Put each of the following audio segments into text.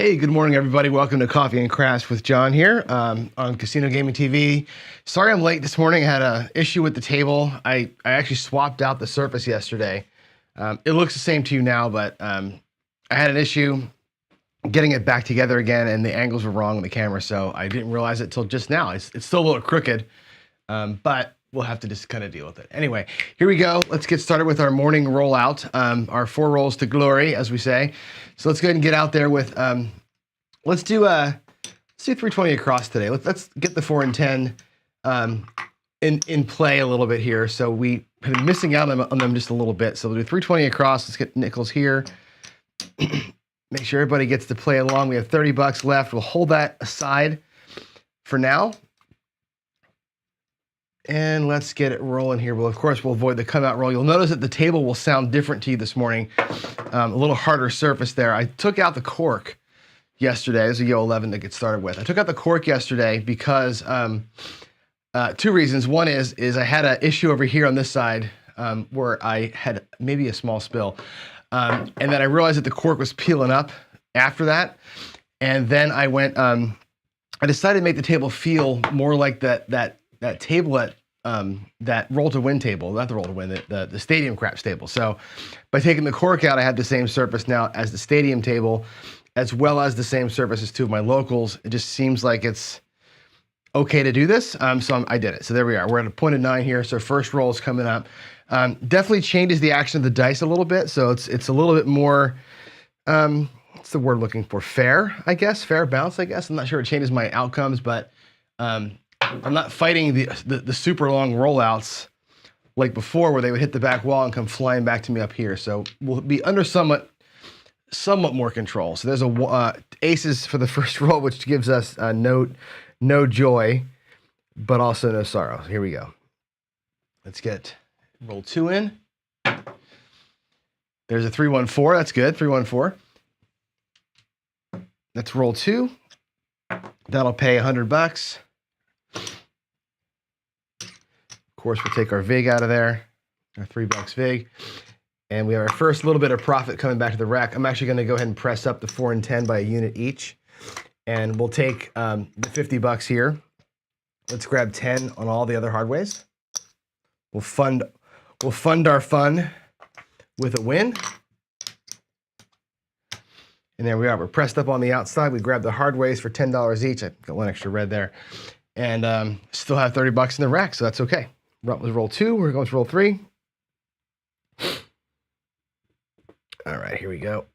Hey, good morning, everybody. Welcome to Coffee and Crash with John here on Casino Gaming TV. Sorry I'm late this morning. I had an issue with the table. I actually swapped out the surface yesterday. It looks the same to you now, but I had an issue getting it back together again, and the angles were wrong on the camera, so I didn't realize it till just now. It's still a little crooked, but we'll have to just kind of deal with it. Anyway, here we go. Let's get started with our morning rollout, our 4 rolls to glory, as we say. So let's go ahead and get out there with, let's do 320 across today. Let's get the 4 and 10 in play a little bit here. So we have been missing out on them just a little bit. So we'll do 320 across. Let's get nickels here. Make sure everybody gets to play along. We have 30 bucks left. We'll hold that aside for now. And let's get it rolling here. Well, of course, we'll avoid the come out roll. You'll notice that the table will sound different to you this morning. A little harder surface there. I took out the cork yesterday. This is a Yo 11 to get started with. I took out the cork yesterday because 2 reasons. One is I had an issue over here on this side where I had maybe a small spill. And then I realized that the cork was peeling up after that. And then I went, I decided to make the table feel more like that table at that roll to win table, not the roll to win, the stadium craps table. So by taking the cork out, I have the same surface now as the stadium table, as well as the same surface as 2 of my locals. It just seems like it's okay to do this. So I did it. So there we are. We're at a point of 9 here. So first roll is coming up. Definitely changes the action of the dice a little bit. So it's a little bit more, what's the word looking for? Fair, I guess. Fair bounce, I guess. I'm not sure it changes my outcomes, but I'm not fighting the super long rollouts like before where they would hit the back wall and come flying back to me up here. So we'll be under somewhat more control. So there's a aces for the first roll, which gives us no joy, but also no sorrow. Here we go. Let's get roll 2 in. There's a 3-1-4. That's good. 3-1-4. Let's roll 2. That'll pay 100 bucks. Of course, we'll take our VIG out of there, our $3 VIG, and we have our first little bit of profit coming back to the rack. I'm actually going to go ahead and press up the 4 and 10 by a unit each, and we'll take the 50 bucks here. Let's grab 10 on all the other hard ways. We'll fund our fun with a win. And there we are. We're pressed up on the outside. We grab the hard ways for $10 each. I got 1 extra red there. And still have 30 bucks in the rack, so that's okay. Let's roll 2. We're going to roll 3. All right, here we go.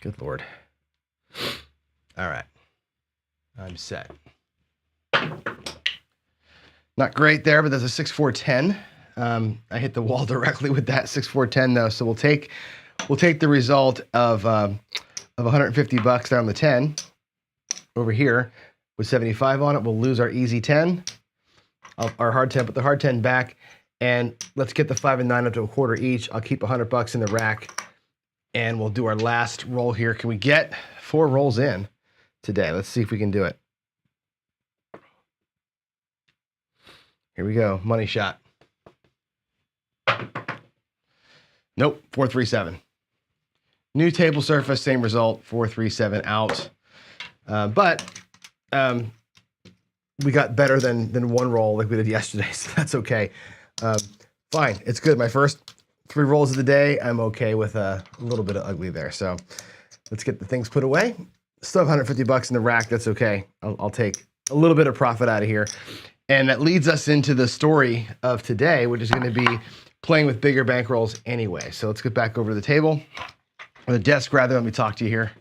Good Lord. All right. I'm set. Not great there, but there's a 6-4-10. I hit the wall directly with that 6-4-10 though, so we'll take the result of 150 bucks there on the 10 over here. With 75 on it, we'll lose our easy 10, our hard 10, put the hard 10 back, and let's get the 5 and 9 up to a quarter each. I'll keep 100 bucks in the rack, and we'll do our last roll here. Can we get 4 rolls in today? Let's see if we can do it. Here we go, money shot. Nope, 4-3-7. New table surface, same result, 4-3-7 out. But we got better than 1 roll like we did yesterday, so that's okay. Fine, it's good. My first 3 rolls of the day, I'm okay with a little bit of ugly there. So let's get the things put away. Still have 150 bucks in the rack. That's okay. I'll take a little bit of profit out of here. And that leads us into the story of today, which is going to be playing with bigger bankrolls anyway. So let's get back over to the table, or the desk rather. Let me talk to you here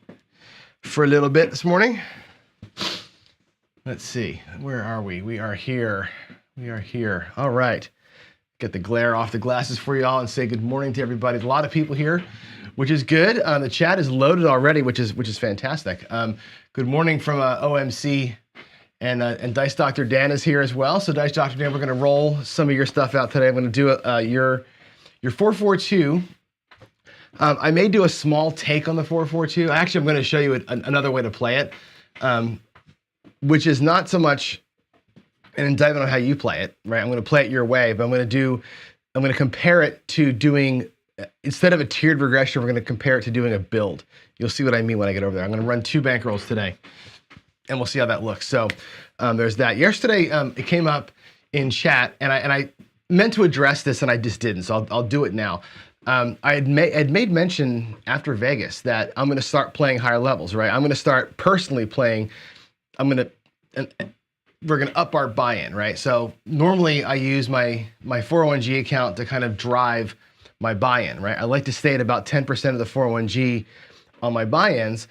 for a little bit this morning. Let's see, where are we? We are here. We are here. All right. Get the glare off the glasses for you all and say good morning to everybody. A lot of people here, which is good. The chat is loaded already, which is fantastic. Good morning from OMC, and Dice Dr. Dan is here as well. So Dice Dr. Dan, we're going to roll some of your stuff out today. I'm going to do your 442. I may do a small take on the 442. Actually, I'm going to show you another way to play it. Which is not so much an indictment on how you play it, right? I'm going to play it your way, but I'm going to compare it to doing instead of a tiered regression, we're going to compare it to doing a build. You'll see what I mean when I get over there. I'm going to run 2 bankrolls today, and we'll see how that looks. So there's that. Yesterday, it came up in chat, and I meant to address this, and I just didn't, so I'll do it now. I had made mention after Vegas that I'm going to start playing higher levels, right? I'm going to start personally playing. We're going to up our buy-in, right? So normally I use my 401g account to kind of drive my buy-in, right? I like to stay at about 10% of the 401g on my buy-ins.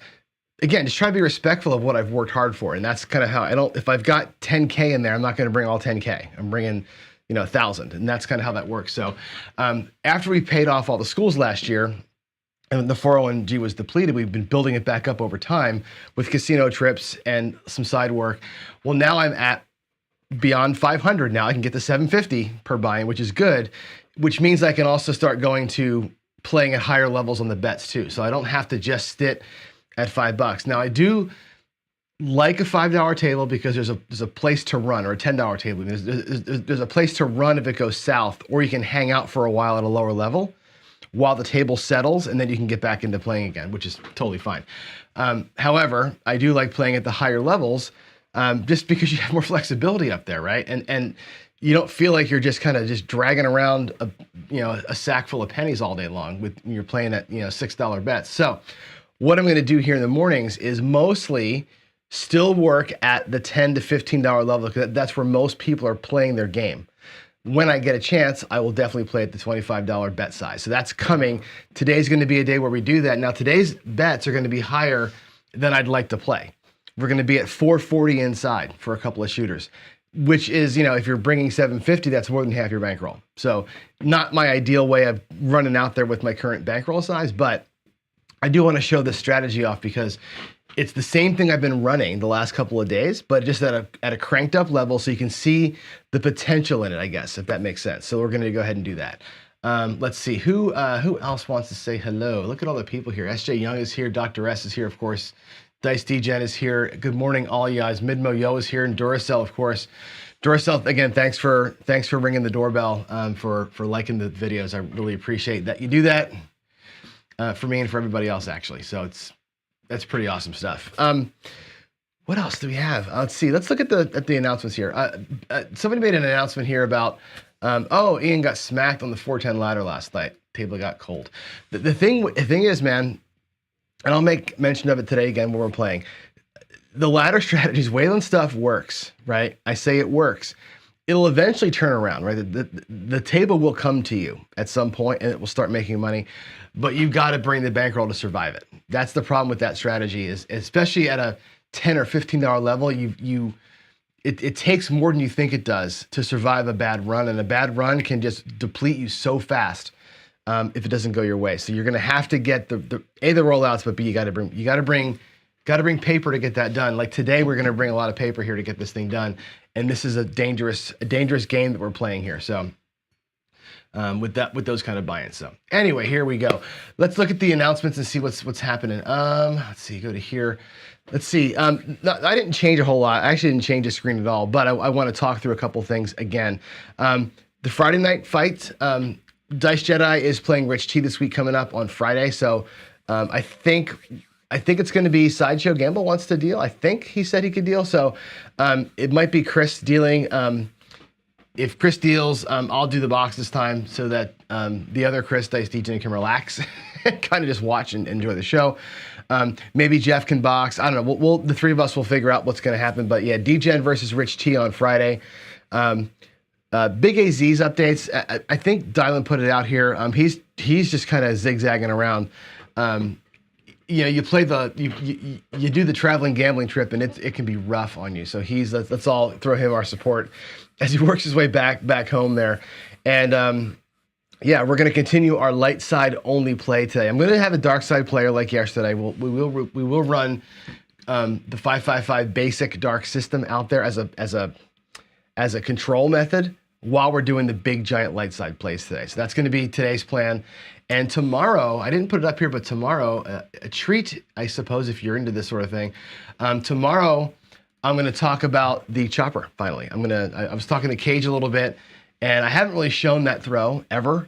Again, just try to be respectful of what I've worked hard for. And that's kind of how if I've got 10K in there, I'm not going to bring all 10K. I'm bringing, 1,000. And that's kind of how that works. So after we paid off all the schools last year, and the 401g was depleted, we've been building it back up over time with casino trips and some side work. Well, now I'm at beyond 500 now. I can get to 750 per buy-in, which is good, which means I can also start going to playing at higher levels on the bets too. So I don't have to just sit at $5. Now I do like a $5 table because there's a place to run, or a $10 table. There's a place to run if it goes south, or you can hang out for a while at a lower level while the table settles, and then you can get back into playing again, which is totally fine. However, I do like playing at the higher levels just because you have more flexibility up there, right? And you don't feel like you're just kind of just dragging around a sack full of pennies all day long when you're playing at $6 bets. So what I'm going to do here in the mornings is mostly still work at the $10 to $15 level, because that's where most people are playing their game. When I get a chance, I will definitely play at the $25 bet size. So that's coming. Today's going to be a day where we do that. Now, today's bets are going to be higher than I'd like to play. We're going to be at 440 inside for a couple of shooters, which is, if you're bringing 750, that's more than half your bankroll. So not my ideal way of running out there with my current bankroll size, but I do want to show this strategy off because it's the same thing I've been running the last couple of days, but just at a cranked up level, so you can see the potential in it, I guess, if that makes sense. So we're going to go ahead and do that. Let's see, who else wants to say hello? Look at all the people here. SJ Young is here. Dr. S is here, of course. Dice DGen is here. Good morning, all you guys. Midmo Yo is here, and Duracell, of course. Duracell, again, thanks for ringing the doorbell, for liking the videos. I really appreciate that you do that for me and for everybody else, actually. So that's pretty awesome stuff. What else do we have? Let's see. Let's look at the announcements here. Somebody made an announcement here about, Ian got smacked on the 410 ladder last night. Table got cold. The thing is, man, and I'll make mention of it today again when we're playing. The ladder strategies, Wayland stuff works, right? I say it works. It'll eventually turn around, right? The table will come to you at some point, and it will start making money, but you've got to bring the bankroll to survive it. That's the problem with that strategy, is especially at a $10 or $15 level, it takes more than you think it does to survive a bad run, and a bad run can just deplete you so fast if it doesn't go your way. So you're going to have to get the rollouts, but B, you got to bring paper to get that done. Like today, we're going to bring a lot of paper here to get this thing done, and this is a dangerous game that we're playing here. So with those kind of buy-ins. So anyway, here we go. Let's look at the announcements and see what's happening. Let's see, go to here. Let's see. I didn't change a whole lot. I actually didn't change the screen at all, but I want to talk through a couple things again. The Friday night fight, Dice Jedi is playing Rich T this week coming up on Friday. So I think it's going to be Sideshow Gamble wants to deal. I think he said he could deal. So it might be Chris dealing. If Chris deals, I'll do the box this time so that the other Chris, Dice DJ, can relax and kind of just watch and enjoy the show. Maybe Jeff can box. I don't know. The three of us will figure out what's going to happen. But yeah, DGen versus Rich T on Friday. Big AZ's updates. I think Dylan put it out here. He's just kind of zigzagging around. You play you do the traveling gambling trip, and it can be rough on you. So let's all throw him our support as he works his way back home there. And yeah, we're going to continue our light side only play today. I'm going to have a dark side player like yesterday. We will run the 555 basic dark system out there as a control method while we're doing the big giant light side plays today. So that's going to be today's plan. And tomorrow, I didn't put it up here, but tomorrow, a treat, I suppose, if you're into this sort of thing. Tomorrow, I'm going to talk about the chopper, finally. I was talking to Cage a little bit, and I haven't really shown that throw ever.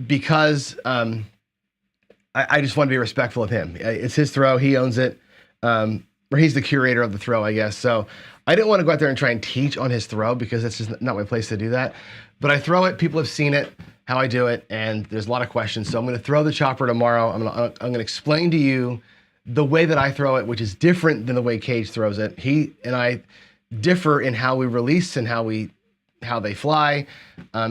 because I just want to be respectful of him. It's his throw. He owns it. Or he's the curator of the throw, I guess. So I didn't want to go out there and try and teach on his throw because that's just not my place to do that. But I throw it. People have seen it, how I do it, and there's a lot of questions. So I'm going to throw the chopper tomorrow. I'm going to explain to you the way that I throw it, which is different than the way Cage throws it. He and I differ in how we release and how they fly.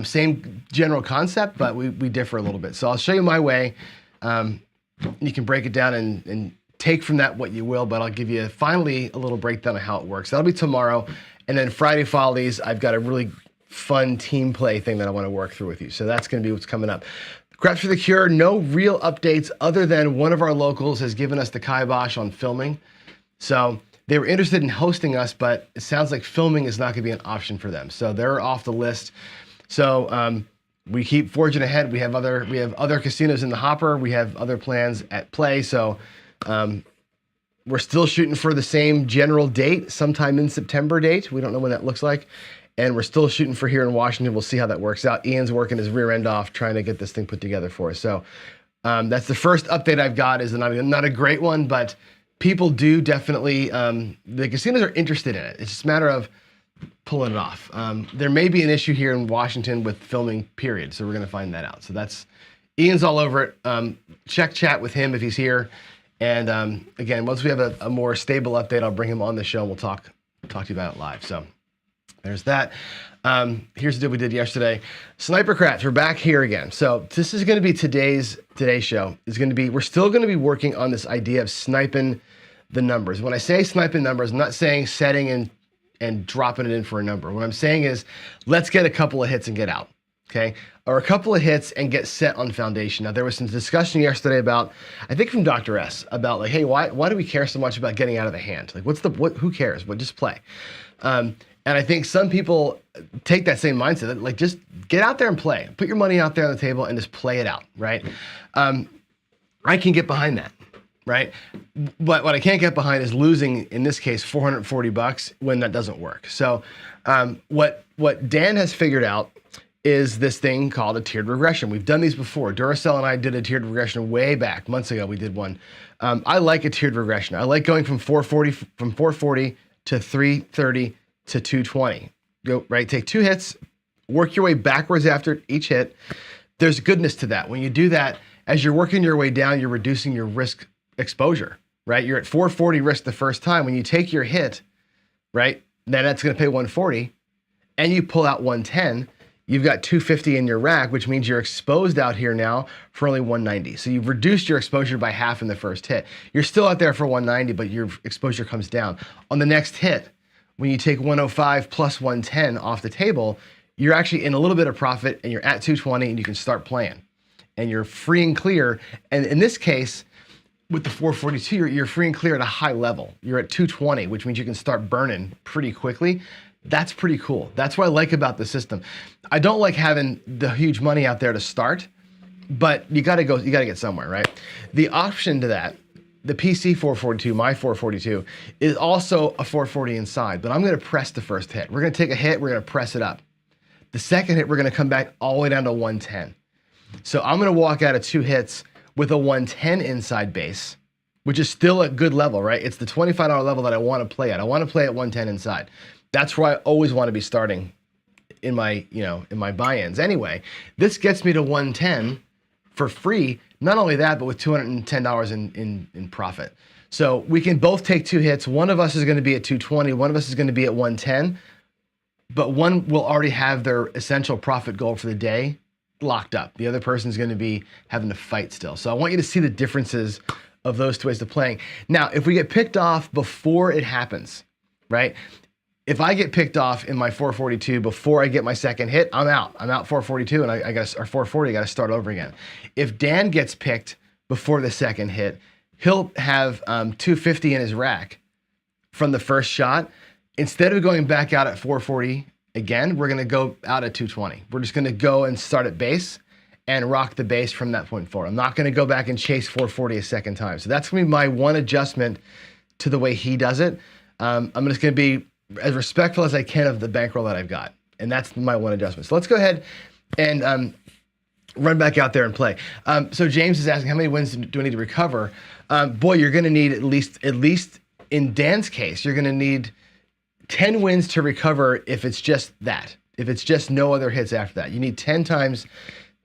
Same general concept, but we differ a little bit. So I'll show you my way. You can break it down and take from that what you will, but I'll give you finally a little breakdown of how it works. That'll be tomorrow. And then Friday follies, I've got a really fun team play thing that I want to work through with you. So that's going to be what's coming up. Craps for the Cure, no real updates other than one of our locals has given us the kibosh on filming. So they were interested in hosting us, but it sounds like filming is not going to be an option for them. So they're off the list. So we keep forging ahead. We have other casinos in the hopper. We have other plans at play. So we're still shooting for the same general date, sometime in September date. We don't know when that looks like. And we're still shooting for here in Washington. We'll see how that works out. Ian's working his rear end off trying to get this thing put together for us. So that's the first update I've got. Is not a great one, but people do definitely, the casinos are interested in it. It's just a matter of pulling it off. There may be an issue here in Washington with filming, period. So we're going to find that out. So that's, Ian's all over it. Check chat with him if he's here. And again, once we have a more stable update, I'll bring him on the show and we'll talk to you about it live. So there's that. Here's the deal we did yesterday. Sniper Craps, we're back here again. So this is going to be today's show. We're still going to be working on this idea of sniping the numbers. When I say sniping numbers, I'm not saying setting and dropping it in for a number. What I'm saying is let's get a couple of hits and get out. Okay, or a couple of hits and get set on foundation. Now, there was some discussion yesterday about, I think from Dr. S, about like, hey, why do we care so much about getting out of the hand? Like, who cares? But just play. And I think some people take that same mindset, like just get out there and play. Put your money out there on the table and just play it out, right? I can get behind that, right? But what I can't get behind is losing, in this case, $440 when that doesn't work. So what Dan has figured out is this thing called a tiered regression. We've done these before. Duracell and I did a tiered regression way back, months ago we did one. I like a tiered regression. I like going from 440 to 330 to 220. Go right, take two hits, work your way backwards after each hit. There's goodness to that. When you do that, as you're working your way down, you're reducing your risk exposure, right? You're at 440 risk the first time. When you take your hit, right, then that's gonna pay 140 and you pull out 110, you've got 250 in your rack, which means you're exposed out here now for only 190. So you've reduced your exposure by half in the first hit. You're still out there for 190, but your exposure comes down. On the next hit, when you take 105 plus 110 off the table, you're actually in a little bit of profit and you're at 220 and you can start playing. And you're free and clear. And in this case, with the 442, you're free and clear at a high level. You're at 220, which means you can start burning pretty quickly. That's pretty cool. That's what I like about the system. I don't like having the huge money out there to start, but you gotta get somewhere, right? The option to that, the PC 442, my 442, is also a 440 inside, but I'm gonna press the first hit. We're gonna take a hit, we're gonna press it up. The second hit, we're gonna come back all the way down to 110. So I'm gonna walk out of two hits with a 110 inside base, which is still a good level, right? It's the $25 level that I wanna play at. I wanna play at 110 inside. That's where I always want to be starting in my buy-ins. Anyway, this gets me to 110 for free. Not only that, but with $210 in profit. So we can both take two hits. One of us is going to be at 220. One of us is going to be at 110. But one will already have their essential profit goal for the day locked up. The other person is going to be having to fight still. So I want you to see the differences of those two ways of playing. Now, if we get picked off before it happens, right? If I get picked off in my 442 before I get my second hit, I'm out. I'm out 442 and I got or 440, I got to start over again. If Dan gets picked before the second hit, he'll have 250 in his rack from the first shot. Instead of going back out at 440 again, we're going to go out at 220. We're just going to go and start at base and rock the base from that point forward. I'm not going to go back and chase 440 a second time. So that's going to be my one adjustment to the way he does it. I'm just going to be as respectful as I can of the bankroll that I've got. And that's my one adjustment. So let's go ahead and run back out there and play. So James is asking, how many wins do I need to recover? Boy, you're going to need at least in Dan's case, you're going to need 10 wins to recover if it's just that. If it's just no other hits after that. You need 10 times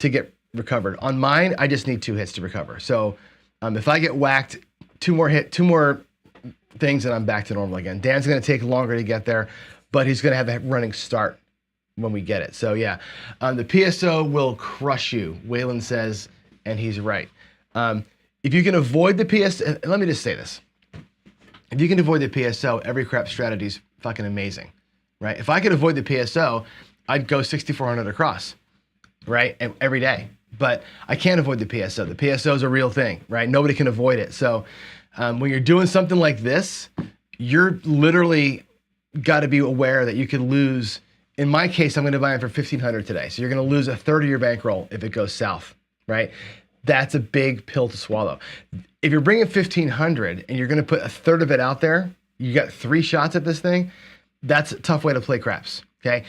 to get recovered. On mine, I just need 2 hits to recover. So if I get whacked, 2 more things, and I'm back to normal again. Dan's going to take longer to get there, but he's going to have a running start when we get it. So yeah, the PSO will crush you, Waylon says, and he's right. If you can avoid the PSO, let me just say this. If you can avoid the PSO, every crap strategy is fucking amazing, right? If I could avoid the PSO, I'd go 6,400 across, right? Every day. But I can't avoid the PSO. The PSO is a real thing, right? Nobody can avoid it. So when you're doing something like this, you're literally got to be aware that you could lose. In my case, I'm going to buy it for 1,500 today. So you're going to lose a third of your bankroll if it goes south, right? That's a big pill to swallow. If you're bringing 1,500 and you're going to put a third of it out there, you got 3 shots at this thing, that's a tough way to play craps, okay?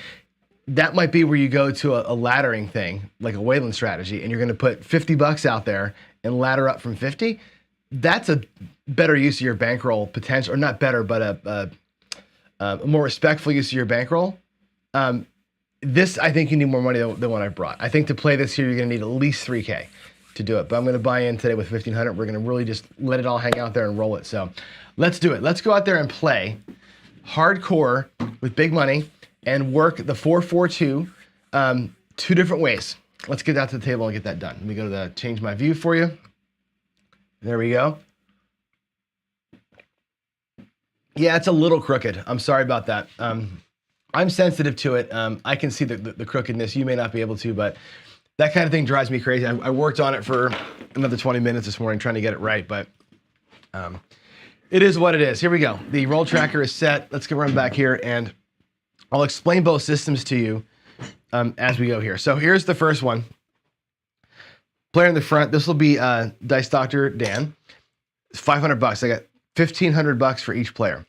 That might be where you go to a laddering thing, like a Waylon strategy, and you're going to put $50 out there and ladder up from 50. That's a better use of your bankroll potential, or not better, but a more respectful use of your bankroll. This, I think you need more money than what I brought. I think to play this here, you're going to need at least 3K to do it. But I'm going to buy in today with 1,500. We're going to really just let it all hang out there and roll it. So let's do it. Let's go out there and play hardcore with big money and work the 4-4-2 2 different ways. Let's get out to the table and get that done. Let me go to the change my view for you. There we go. Yeah, it's a little crooked. I'm sorry about that. I'm sensitive to it. I can see the crookedness. You may not be able to, but that kind of thing drives me crazy. I worked on it for another 20 minutes this morning trying to get it right, but it is what it is. Here we go. The roll tracker is set. Let's go run back here, and I'll explain both systems to you as we go here. So here's the first one. Player in the front. This will be Dice Doctor Dan. It's $500. I got $1,500 for each player.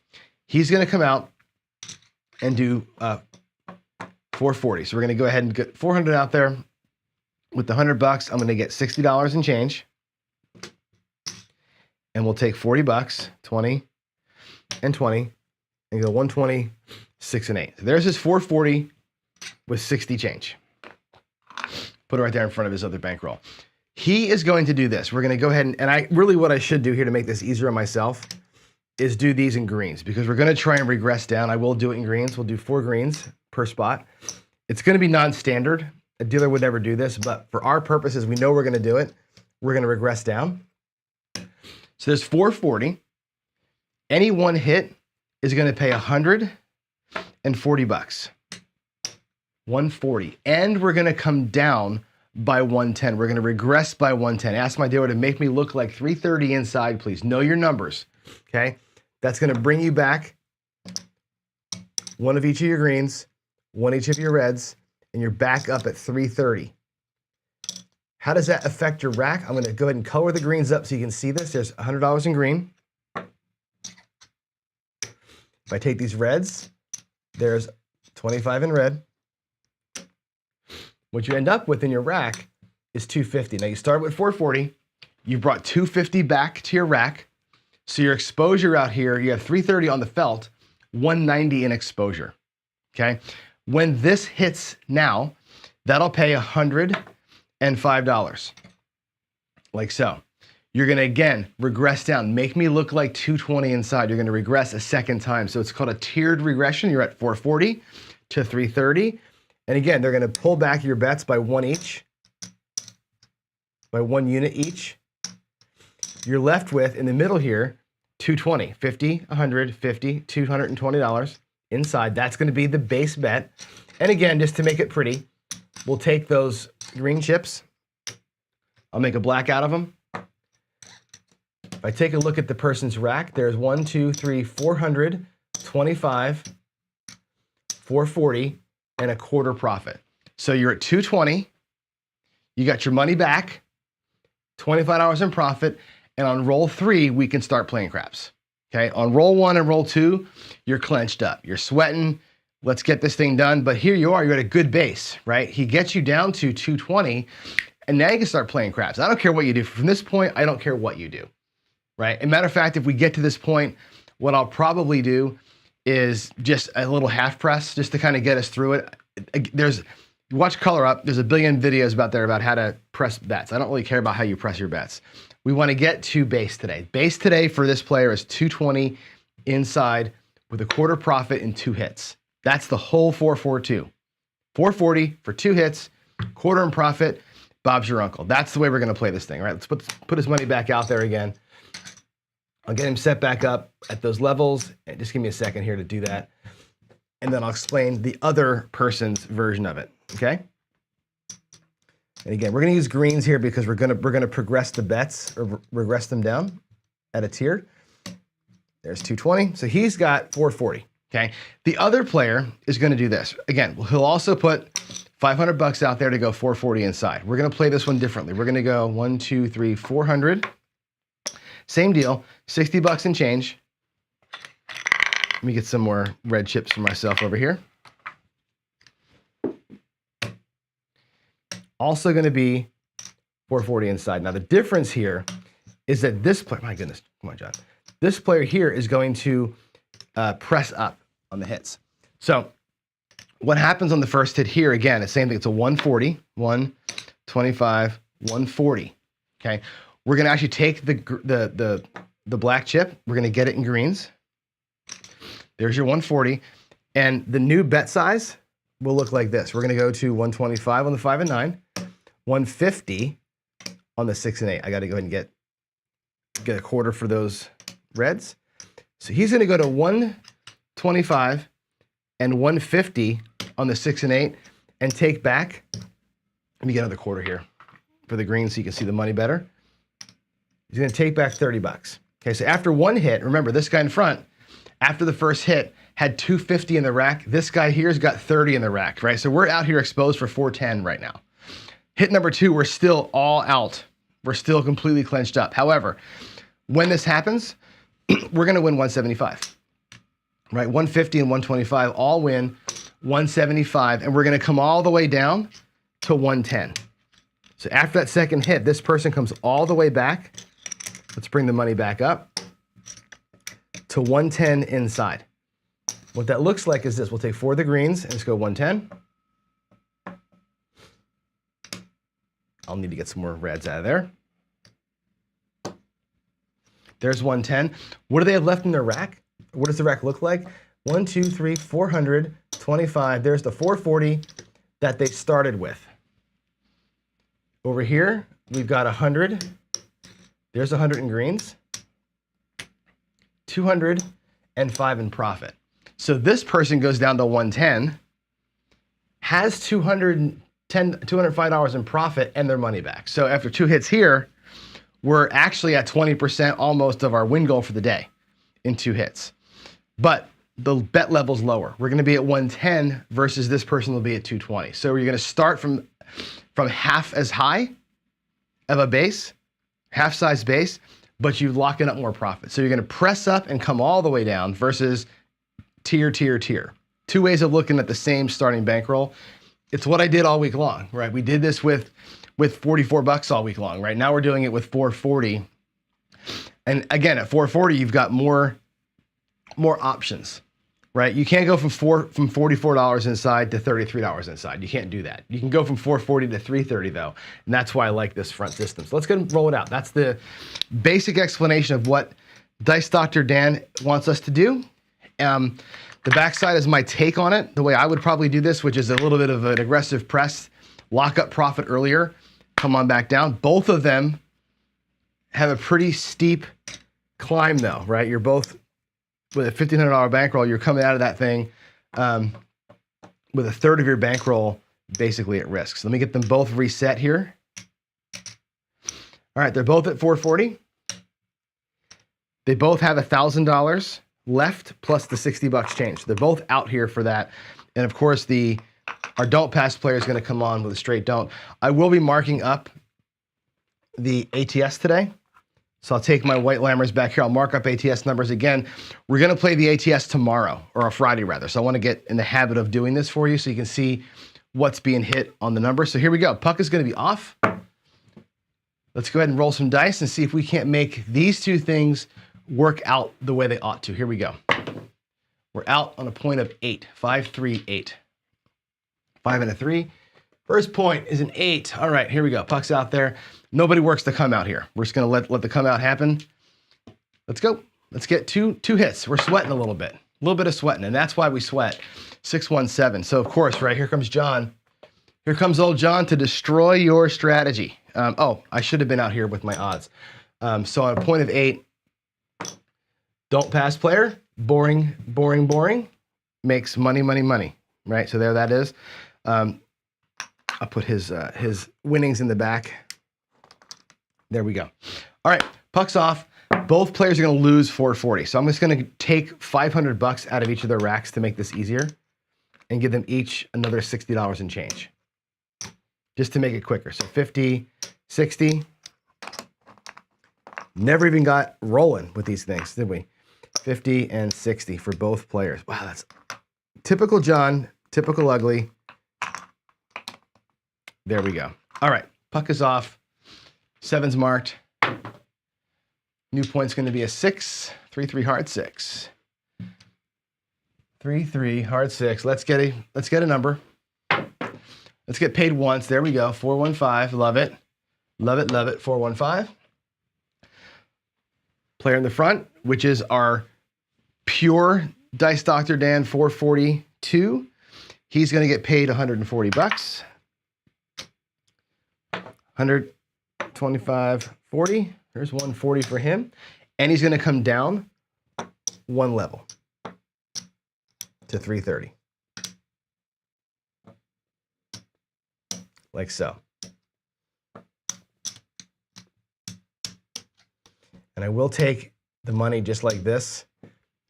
He's going to come out and do 440. So we're going to go ahead and get 400 out there. With the $100, I'm going to get $60 in change. And we'll take $40, 20, and 20, and go 120, 6, and 8. So there's his 440 with 60 change. Put it right there in front of his other bankroll. He is going to do this. We're going to go ahead and I really, what I should do here to make this easier on myself is do these in greens, because we're going to try and regress down. I will do it in greens. We'll do 4 greens per spot. It's going to be non-standard. A dealer would never do this, but for our purposes, we know we're going to do it. We're going to regress down. So there's 440. Any one hit is going to pay $140. 140. And we're going to come down by 110. We're going to regress by 110. Ask my dealer to make me look like 330 inside, please. Know your numbers, okay? That's going to bring you back 1 of each of your greens, 1 each of your reds, and you're back up at 330. How does that affect your rack? I'm going to go ahead and color the greens up so you can see this. There's $100 in green. If I take these reds, there's 25 in red. What you end up with in your rack is 250. Now you start with 440. You brought 250 back to your rack. So your exposure out here, you have 330 on the felt, 190 in exposure, okay? When this hits now, that'll pay $105, like so. You're gonna, again, regress down. Make me look like 220 inside. You're gonna regress a second time. So it's called a tiered regression. You're at 440 to 330. And again, they're gonna pull back your bets by 1 each, by 1 unit each. You're left with, in the middle here, 220, 50, 100, 50, $220 inside. That's going to be the base bet. And again, just to make it pretty, we'll take those green chips. I'll make a black out of them. If I take a look at the person's rack, there's 1, 2, 3, 400, 25, 440, and a quarter profit. So you're at 220. You got your money back, $25 in profit. And on roll 3, we can start playing craps. Okay, on roll 1 and roll 2, you're clenched up. You're sweating. Let's get this thing done. But here you are. You're at a good base, right? He gets you down to 220, And now you can start playing craps. I don't care what you do. From this point, I don't care what you do, right? And matter of fact, if we get to this point, what I'll probably do is just a little half press just to kind of get us through it. Watch Color Up. There's a billion videos about how to press bets. I don't really care about how you press your bets. We want to get to base today. Base today for this player is 220 inside with a quarter profit in 2 hits. That's the whole 442. 440 for 2 hits, quarter in profit. Bob's your uncle. That's the way we're going to play this thing, right? Let's put his money back out there again. I'll get him set back up at those levels. And just give me a second here to do that. And then I'll explain the other person's version of it, okay? And again, we're going to use greens here because we're going to progress the bets or regress them down at a tier. There's 220. So he's got 440, okay? The other player is going to do this. Again, he'll also put $500 out there to go 440 inside. We're going to play this one differently. We're going to go 1, 2, 3, 400. Same deal, $60 and change. Let me get some more red chips for myself over here. Also going to be 440 inside. Now the difference here is that this player, my goodness, come on, John. This player here is going to press up on the hits. So what happens on the first hit here, again, the same thing. It's a 140, 125, 140, okay? We're going to actually take the black chip. We're going to get it in greens. There's your 140. And the new bet size will look like this. We're going to go to 125 on the 5 and 9, 150 on the 6 and 8. I got to go ahead and get a quarter for those reds. So he's going to go to 125 and 150 on the 6 and 8 and take back. Let me get another quarter here for the green so you can see the money better. He's going to take back $30. Okay, so after one hit, remember this guy in front, after the first hit, had 250 in the rack. This guy here's got 30 in the rack, right? So we're out here exposed for 410 right now. Hit number 2, we're still all out. We're still completely clenched up. However, when this happens, we're going to win 175, right? 150 and 125 all win 175, and we're going to come all the way down to 110. So after that second hit, this person comes all the way back. Let's bring the money back up to 110 inside. What that looks like is this. We'll take 4 of the greens and just go 110. I'll need to get some more reds out of there. There's 110. What do they have left in their rack? What does the rack look like? 1, 2, 3, 425. There's the 440 that they started with. Over here, we've got 100. There's 100 in greens. 205 in profit. So this person goes down to 110, has $205 in profit and their money back. So after 2 hits here, we're actually at 20% almost of our win goal for the day in 2 hits. But the bet level's lower. We're going to be at 110 versus this person will be at 220. So you're going to start from half as high of a base, half size base, but you lock in up more profit. So you're going to press up and come all the way down versus tier, tier, tier. 2 ways of looking at the same starting bankroll. It's what I did all week long, right? We did this with $44 all week long, right? Now we're doing it with 440. And again, at 440, you've got more options, right? You can't go from $44 inside to $33 inside. You can't do that. You can go from 440 to 330 though. And that's why I like this front system. So let's go and roll it out. That's the basic explanation of what Dice Dr. Dan wants us to do. The backside is my take on it, the way I would probably do this, which is a little bit of an aggressive press, lock up profit earlier, come on back down. Both of them have a pretty steep climb though, right? You're both with a $1,500 bankroll, you're coming out of that thing with a third of your bankroll basically at risk. So let me get them both reset here. All right, they're both at 440. They both have $1,000 left plus the $60 change. So they're both out here for that. And of course, our don't pass player is going to come on with a straight don't. I will be marking up the ATS today. So I'll take my white lammers back here. I'll mark up ATS numbers again. We're going to play the ATS tomorrow, or a Friday rather. So I want to get in the habit of doing this for you so you can see what's being hit on the number. So here we go. Puck is going to be off. Let's go ahead and roll some dice and see if we can't make these two things work out the way they ought to. Here we go. We're out on a point of 8. 5, 3, 8. 5 and a 3. First point is an 8. All right, here we go. Puck's out there. Nobody works the come out here. We're just going to let the come out happen. Let's go. Let's get two hits. We're sweating a little bit of sweating, and that's why we sweat. 6, 1, 7. So, of course, right, here comes John. Here comes old John to destroy your strategy. Oh, I should have been out here with my odds. So on a point of 8, don't pass player. Boring, boring, boring. Makes money, money, money. Right, so there that is. I'll put his winnings in the back. There we go. All right, puck's off. Both players are going to lose 440. So I'm just going to take $500 out of each of their racks to make this easier and give them each another $60 and change, just to make it quicker. So 50, 60. Never even got rolling with these things, did we? 50 and 60 for both players. Wow, that's typical John, typical ugly. There we go. All right, puck is off. 7's marked. New point's going to be a 6. 3, 3, hard 6. 3, 3, hard 6. Let's get a number. Let's get paid once. There we go. 415. Love it. Love it. Love it. 415. Player in the front, which is our pure Dice Dr. Dan 442. He's going to get paid $140. 125, 40. There's 140 for him. And he's going to come down one level to 330. Like so. And I will take the money just like this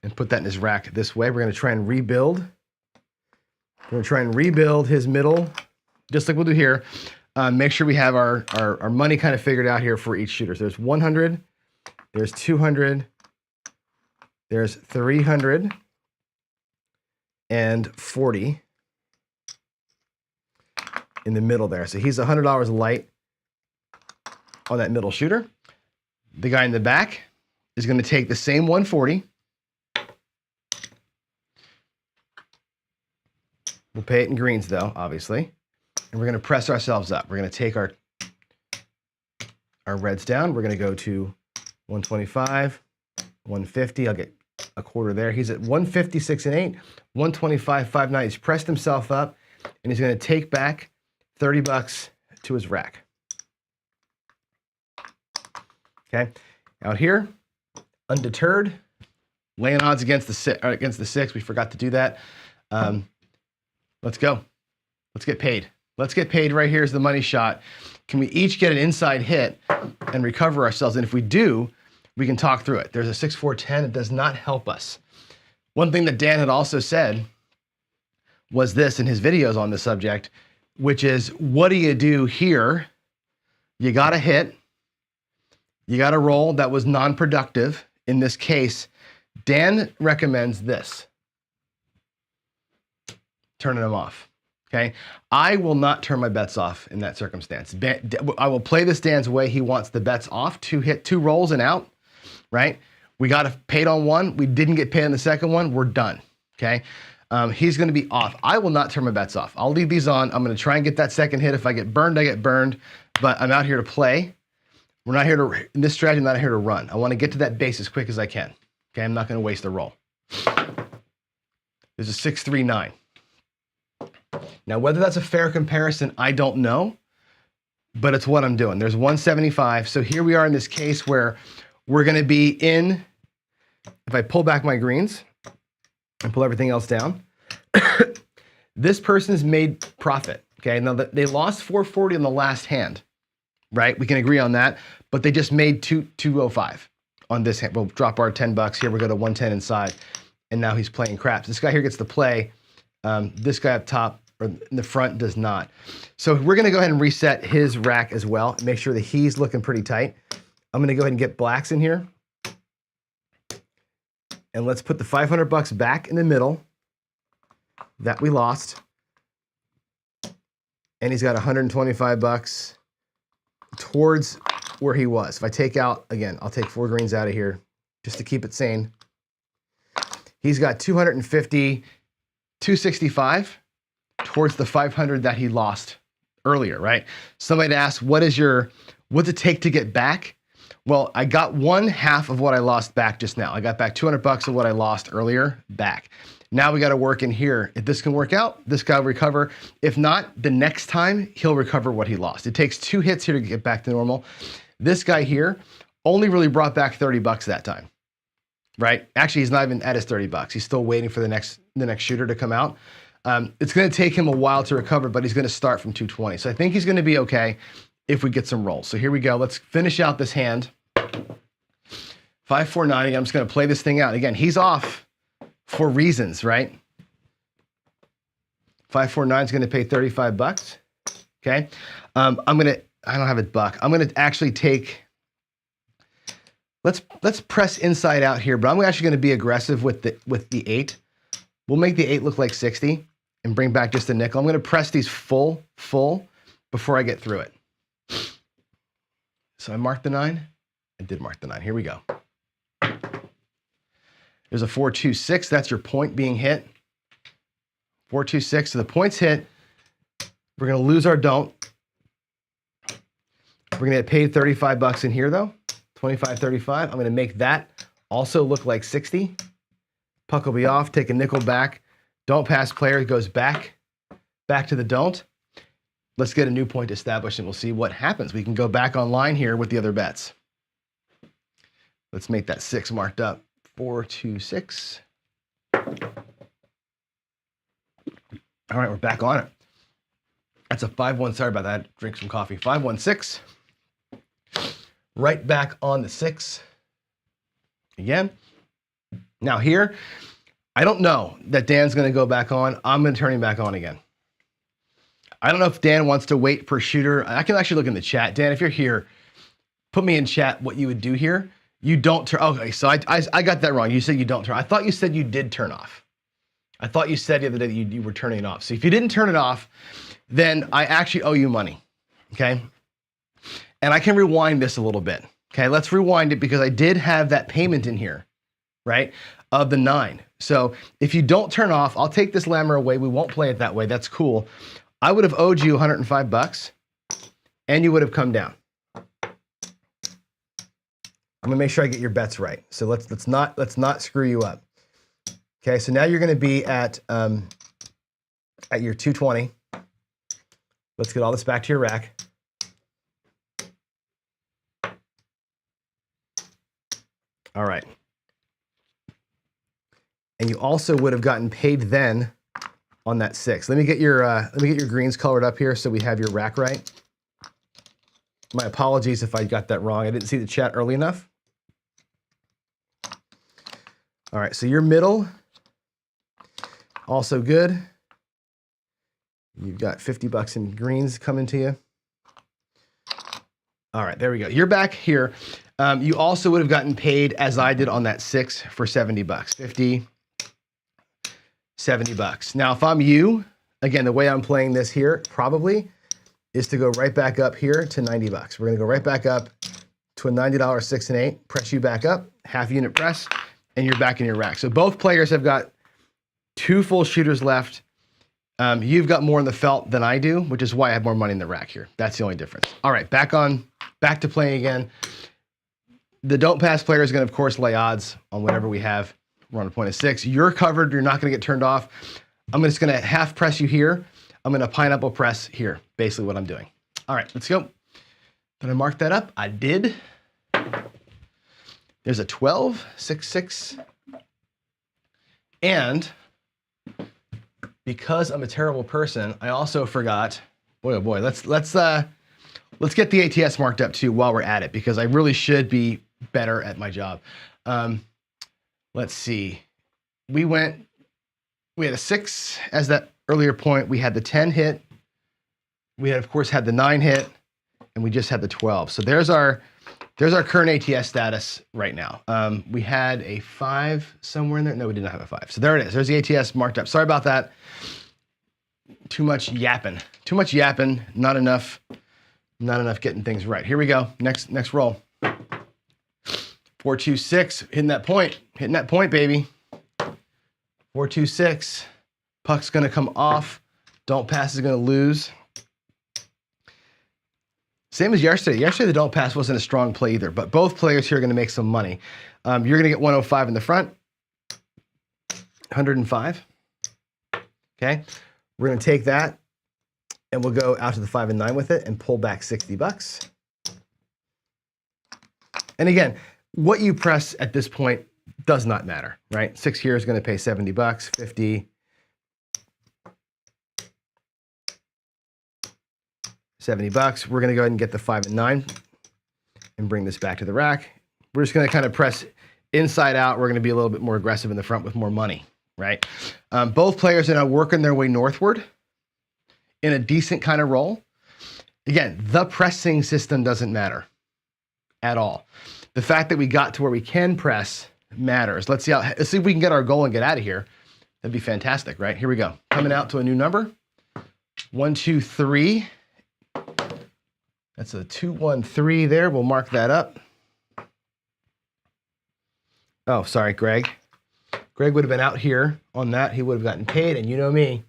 and put that in his rack this way. We're going to try and rebuild. We're going to try and rebuild his middle, just like we'll do here. Make sure we have our money kind of figured out here for each shooter. So there's 100, there's 200, there's 340 in the middle there. So he's $100 light on that middle shooter. The guy in the back is going to take the same 140. We'll pay it in greens though, obviously. And we're going to press ourselves up. We're going to take our reds down. We're going to go to 125, 150. I'll get a quarter there. He's at 156 and 8, 125, 5.9. He's pressed himself up, and he's going to take back $30 to his rack. Okay, out here, undeterred, laying odds against the 6. We forgot to do that. Let's go. Let's get paid. Let's get paid. Right here is the money shot. Can we each get an inside hit and recover ourselves? And if we do, we can talk through it. There's a 6, 4, 10. It does not help us. One thing that Dan had also said was this in his videos on this subject, which is, what do you do here? You got a hit. You got a roll that was non-productive. In this case, Dan recommends this. Turning them off. Okay, I will not turn my bets off in that circumstance. I will play this Dan's way. He wants the bets off, to hit 2 rolls and out, right? We got paid on one. We didn't get paid on the second one. We're done, okay? He's going to be off. I will not turn my bets off. I'll leave these on. I'm going to try and get that second hit. If I get burned, I get burned, but I'm out here to play. We're not here to, in this strategy, I'm not here to run. I want to get to that base as quick as I can, okay? I'm not going to waste a roll. There's a 6, 3, 9. Now, whether that's a fair comparison, I don't know, but it's what I'm doing. There's 175. So here we are in this case where we're going to be in, if I pull back my greens and pull everything else down, this person's made profit. Okay. Now they lost 440 in the last hand, right? We can agree on that, but they just made 205 on this hand. We'll drop our $10 here. We'll go to 110 inside, and now he's playing craps. This guy here gets to play. This guy up top, or in the front, does not. So we're going to go ahead and reset his rack as well, and make sure that he's looking pretty tight. I'm going to go ahead and get blacks in here. And let's put the $500 back in the middle that we lost. And he's got $125 towards where he was. If I take out, again, I'll take 4 greens out of here just to keep it sane. He's got 250, 265 towards the 500 that he lost earlier, right? Somebody asked, what's it take to get back? Well, I got 1/2 of what I lost back just now. I got back $200 of what I lost earlier back. Now we got to work in here. If this can work out, this guy will recover. If not, the next time he'll recover what he lost. It takes 2 hits here to get back to normal. This guy here only really brought back $30 that time, right? Actually, he's not even at his $30. He's still waiting for the next shooter to come out. It's going to take him a while to recover, but he's going to start from 220. So I think he's going to be okay if we get some rolls. So here we go. Let's finish out this hand. 5-4-9. Again, I'm just going to play this thing out. Again, he's off for reasons, right? 5-4-9 is going to pay $35. Okay. I don't have a buck. I'm going to actually take, let's press inside out here, but I'm actually going to be aggressive with the 8. We'll make the 8 look like 60 and bring back just a nickel. I'm going to press these full before I get through it. So I marked the 9. I did mark the 9. Here we go. There's a 4-2-6. That's your point being hit. 4-2-6. So the point's hit. We're going to lose our don't. We're going to get paid $35 in here, though. 25, 35. I'm going to make that also look like 60. Puck will be off. Take a nickel back. Don't pass player goes back to the don't. Let's get a new point established, and we'll see what happens. We can go back online here with the other bets. Let's make that 6 marked up. 4-2-6. All right, we're back on it. That's a 5-1. Sorry about that. Drink some coffee. 5-1-6. Right back on the 6. Again. Now here, I don't know that Dan's going to go back on. I'm going to turn him back on again. I don't know if Dan wants to wait for shooter. I can actually look in the chat. Dan, if you're here, put me in chat what you would do here. You don't turn. Okay, so I got that wrong. You said you don't turn. I thought you said you did turn off. I thought you said the other day that you were turning it off. So if you didn't turn it off, then I actually owe you money. Okay. And I can rewind this a little bit. Okay. Let's rewind it because I did have that payment in here, right? Of the 9. So if you don't turn off, I'll take this lammer away. We won't play it that way. That's cool. I would have owed you $105 and you would have come down. I'm gonna make sure I get your bets right. So let's not screw you up. Okay, so now you're gonna be at your 220. Let's get all this back to your rack. All right. And you also would have gotten paid then on that 6. Let me get your greens colored up here so we have your rack right. My apologies if I got that wrong. I didn't see the chat early enough. All right, so your middle, also good. You've got $50 in greens coming to you. All right, there we go. You're back here. You also would have gotten paid as I did on that 6 for $70. 50, $70. Now, if I'm you, again, the way I'm playing this here probably is to go right back up here to $90. We're gonna go right back up to a $90 6 and 8, press you back up, half unit press, and you're back in your rack. So both players have got 2 full shooters left. You've got more in the felt than I do, which is why I have more money in the rack here. That's the only difference. All right, back to playing again. The don't pass player is going to, of course, lay odds on whatever we have. We're on a point of 6. You're covered. You're not going to get turned off. I'm just going to half press you here. I'm going to pineapple press here. Basically what I'm doing. All right, let's go. Did I mark that up? I did. There's a 12, 6, 6. And because I'm a terrible person, I also forgot, boy, oh boy, let's get the ATS marked up too while we're at it, because I really should be better at my job. Let's see. We had a 6 as that earlier point. We had the 10 hit. We had, of course, had the 9 hit, and we just had the 12. So there's our current ATS status right now. We had a 5 somewhere in there. No, we did not have a 5. So there it is. There's the ATS marked up. Sorry about that. Too much yapping. Not enough Not enough getting things right. Here we go. Next roll. 4, 2, 6. Hitting that point, baby. 4, 2, 6. Puck's gonna come off. Don't pass is gonna lose. Same as yesterday. Yesterday, the don't pass wasn't a strong play either, but both players here are gonna make some money. You're gonna get 105 in the front, 105. Okay, we're gonna take that and we'll go out to the 5 and 9 with it and pull back $60. And again, what you press at this point does not matter, right? 6 here is gonna pay $70, 50, 70 bucks. We're gonna go ahead and get the 5 and 9 and bring this back to the rack. We're just gonna kind of press inside out. We're gonna be a little bit more aggressive in the front with more money, right? Both players are now working their way northward in a decent kind of roll. Again, the pressing system doesn't matter at all. The fact that we got to where we can press matters. Let's see if we can get our goal and get out of here. That'd be fantastic, right? Here we go. Coming out to a new number. 1, 2, 3. That's a 2, 1, 3 there. We'll mark that up. Oh, sorry, Greg. Greg would have been out here on that. He would have gotten paid, and you know me.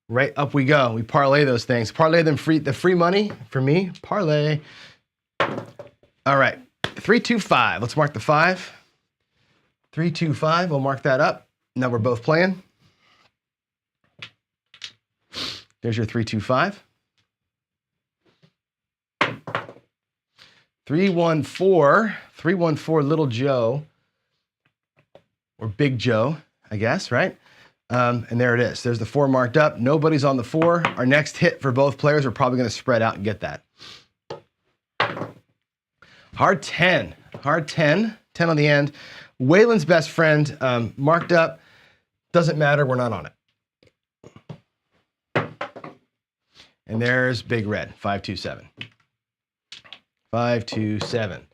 Right up we go. We parlay those things. Parlay them the free money for me. Parlay. All right. 3, 2, 5. Let's mark the 5. 3, 2, 5. We'll mark that up. Now we're both playing. There's your 3, 2, 5. 3, 1, 4. 3, 1, 4, Little Joe. Or Big Joe, I guess, right? And there it is. There's the 4 marked up. Nobody's on the 4. Our next hit for both players, we're probably going to spread out and get that. Hard 10. Hard 10. 10 on the end. Waylon's best friend, marked up. Doesn't matter. We're not on it. And there's Big Red. 5, 2, 7. 5, 2, 7.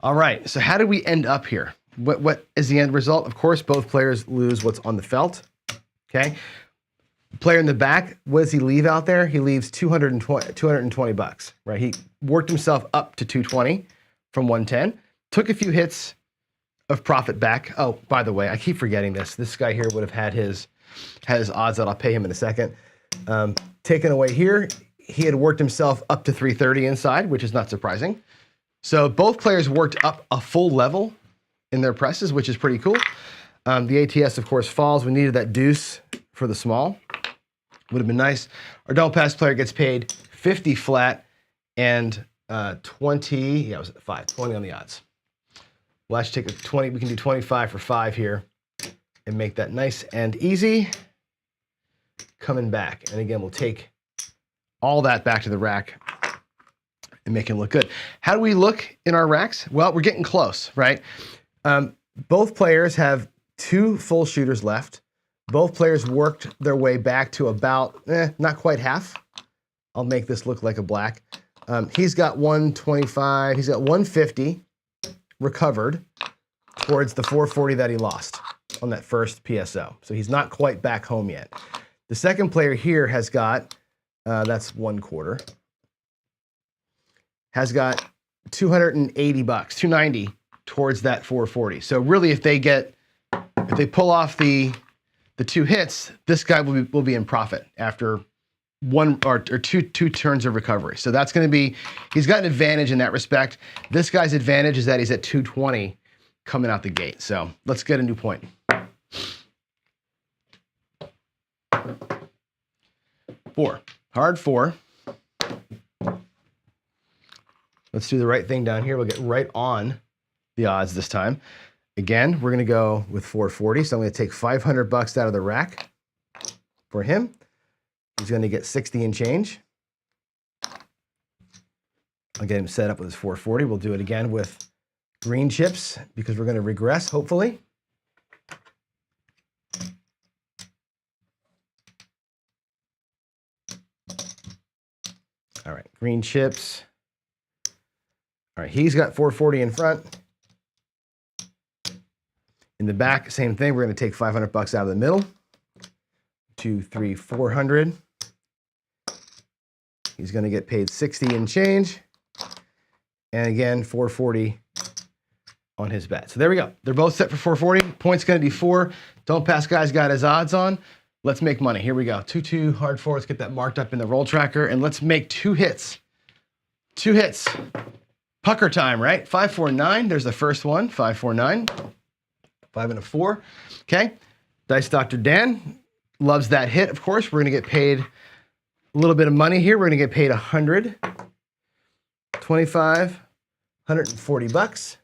All right. So how did we end up here? What is the end result? Of course, both players lose what's on the felt. Okay. Player in the back, what does he leave out there? He leaves 220 bucks, right? He worked himself up to 220 from 110, took a few hits of profit back. Oh, by the way, I keep forgetting this. This guy here would have had his odds that I'll pay him in a second. Taken away here, he had worked himself up to 330 inside, which is not surprising. So both players worked up a full level in their presses, which is pretty cool. The ATS, of course, falls. We needed that deuce for the small. Would have been nice. Our don't pass player gets paid 50 flat and 20, yeah, it was 5, 20 on the odds. We'll actually take a 20, we can do 25 for 5 here and make that nice and easy. Coming back. And again, we'll take all that back to the rack and make him look good. How do we look in our racks? Well, we're getting close, right? Both players have 2 full shooters left. Both players worked their way back to about, not quite half. I'll make this look like a black. He's got 125, he's got 150 recovered towards the 440 that he lost on that first PSO. So he's not quite back home yet. The second player here has got, that's 1/4, has got 280 bucks, 290 towards that 440. So really, if they pull off the 2 hits, this guy will be in profit after 1 or 2 turns of recovery. So that's going to be, he's got an advantage in that respect. This guy's advantage is that he's at 220 coming out the gate. So let's get a new point. 4, hard 4. Let's do the right thing down here. We'll get right on the odds this time. Again, we're going to go with 440. So I'm going to take 500 bucks out of the rack for him. He's going to get 60 and change. I'll get him set up with his 440. We'll do it again with green chips because we're going to regress, hopefully. All right, green chips. All right, he's got 440 in front. In the back, same thing. We're going to take 500 bucks out of the middle. 2, 3, 400. He's going to get paid 60 and change. And again, 440 on his bet. So there we go. They're both set for 440. Point's going to be 4. Don't Pass Guy's got his odds on. Let's make money. Here we go. 2-2, hard 4. Let's get that marked up in the roll tracker. And let's make 2 hits. 2 hits. Pucker time, right? 5-4-9. There's the first one. 5-4-9. 5 and a 4. Okay. Dice Dr. Dan loves that hit, of course. We're going to get paid a little bit of money here. We're going to get paid 100, 25, 140 bucks.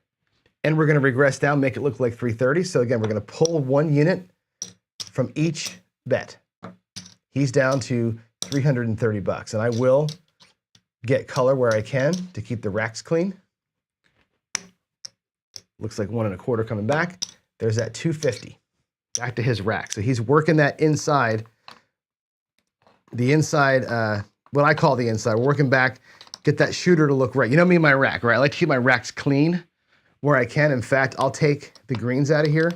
And we're going to regress down, make it look like 330. So again, we're going to pull 1 unit from each bet. He's down to 330 bucks. And I will get color where I can to keep the racks clean. Looks like 1 1/4 coming back. There's that 250 back to his rack. So he's working that inside, what I call the inside. We're working back, get that shooter to look right. You know me and my rack, right? I like to keep my racks clean where I can. In fact, I'll take the greens out of here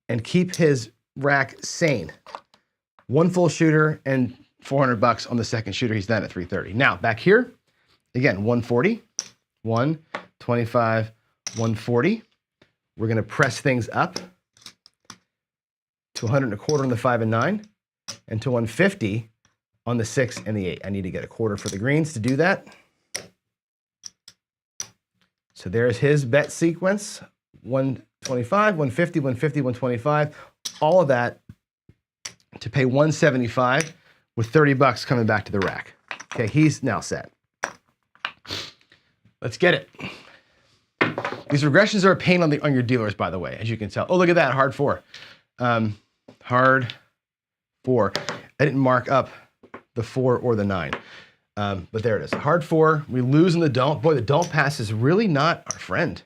and keep his rack sane. 1 full shooter and 400 bucks on the second shooter. He's done at 330. Now back here, again, 140, 125, 140. We're going to press things up to 100 1/4 on the 5 and 9 and to 150 on the 6 and the 8. I need to get a quarter for the greens to do that. So there's his bet sequence. 125, 150, 150, 125. All of that to pay 175 with 30 bucks coming back to the rack. Okay, he's now set. Let's get it. These regressions are a pain on your dealers, by the way, as you can tell. Oh, look at that, hard 4. Hard 4. I didn't mark up the 4 or the 9. But there it is. Hard 4. We lose in the don't. Boy, the don't pass is really not our friend.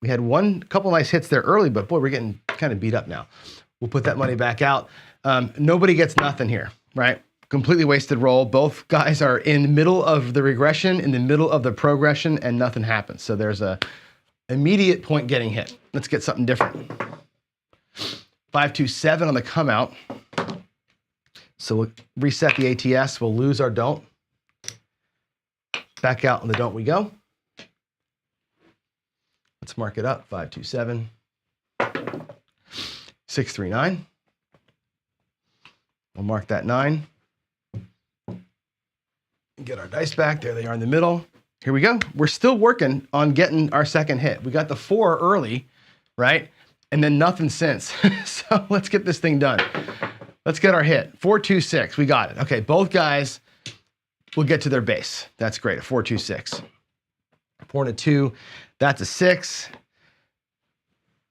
We had couple nice hits there early, but boy, we're getting kind of beat up now. We'll put that money back out. Nobody gets nothing here, right? Completely wasted roll. Both guys are in the middle of the regression, in the middle of the progression, and nothing happens. So there's a immediate point getting hit. Let's get something different. 5-2-7 on the come out. So we'll reset the ATS. We'll lose our don't. Back out on the don't we go. Let's mark it up. 5-2-7. 6-3-9. We'll mark that 9. Get our dice back. There they are in the middle. Here we go. We're still working on getting our second hit. We got the 4 early, right? And then nothing since. So let's get this thing done. Let's get our hit. 4-2-6. We got it. Okay, both guys will get to their base. That's great. A 4-2-6. 4 and a 2. That's a 6.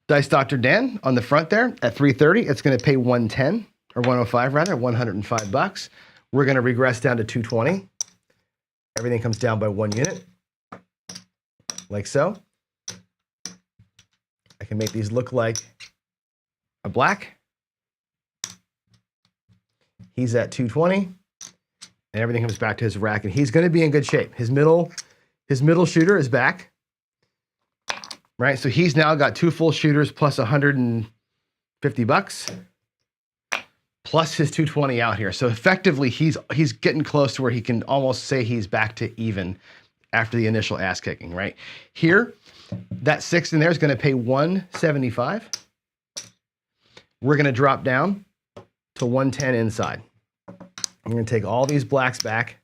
Dice Dr. Dan on the front there at 330. It's going to pay 110 or 105 rather, 105 bucks. We're going to regress down to 220. Everything comes down by 1 unit, like so. I can make these look like a black. He's at 220, and everything comes back to his rack, and he's going to be in good shape. His middle shooter is back, right? So he's now got 2 full shooters plus 150 bucks. Plus his 220 out here. So effectively, he's getting close to where he can almost say he's back to even after the initial ass kicking, right? Here, that 6 in there is going to pay 175. We're going to drop down to 110 inside. I'm going to take all these blacks back.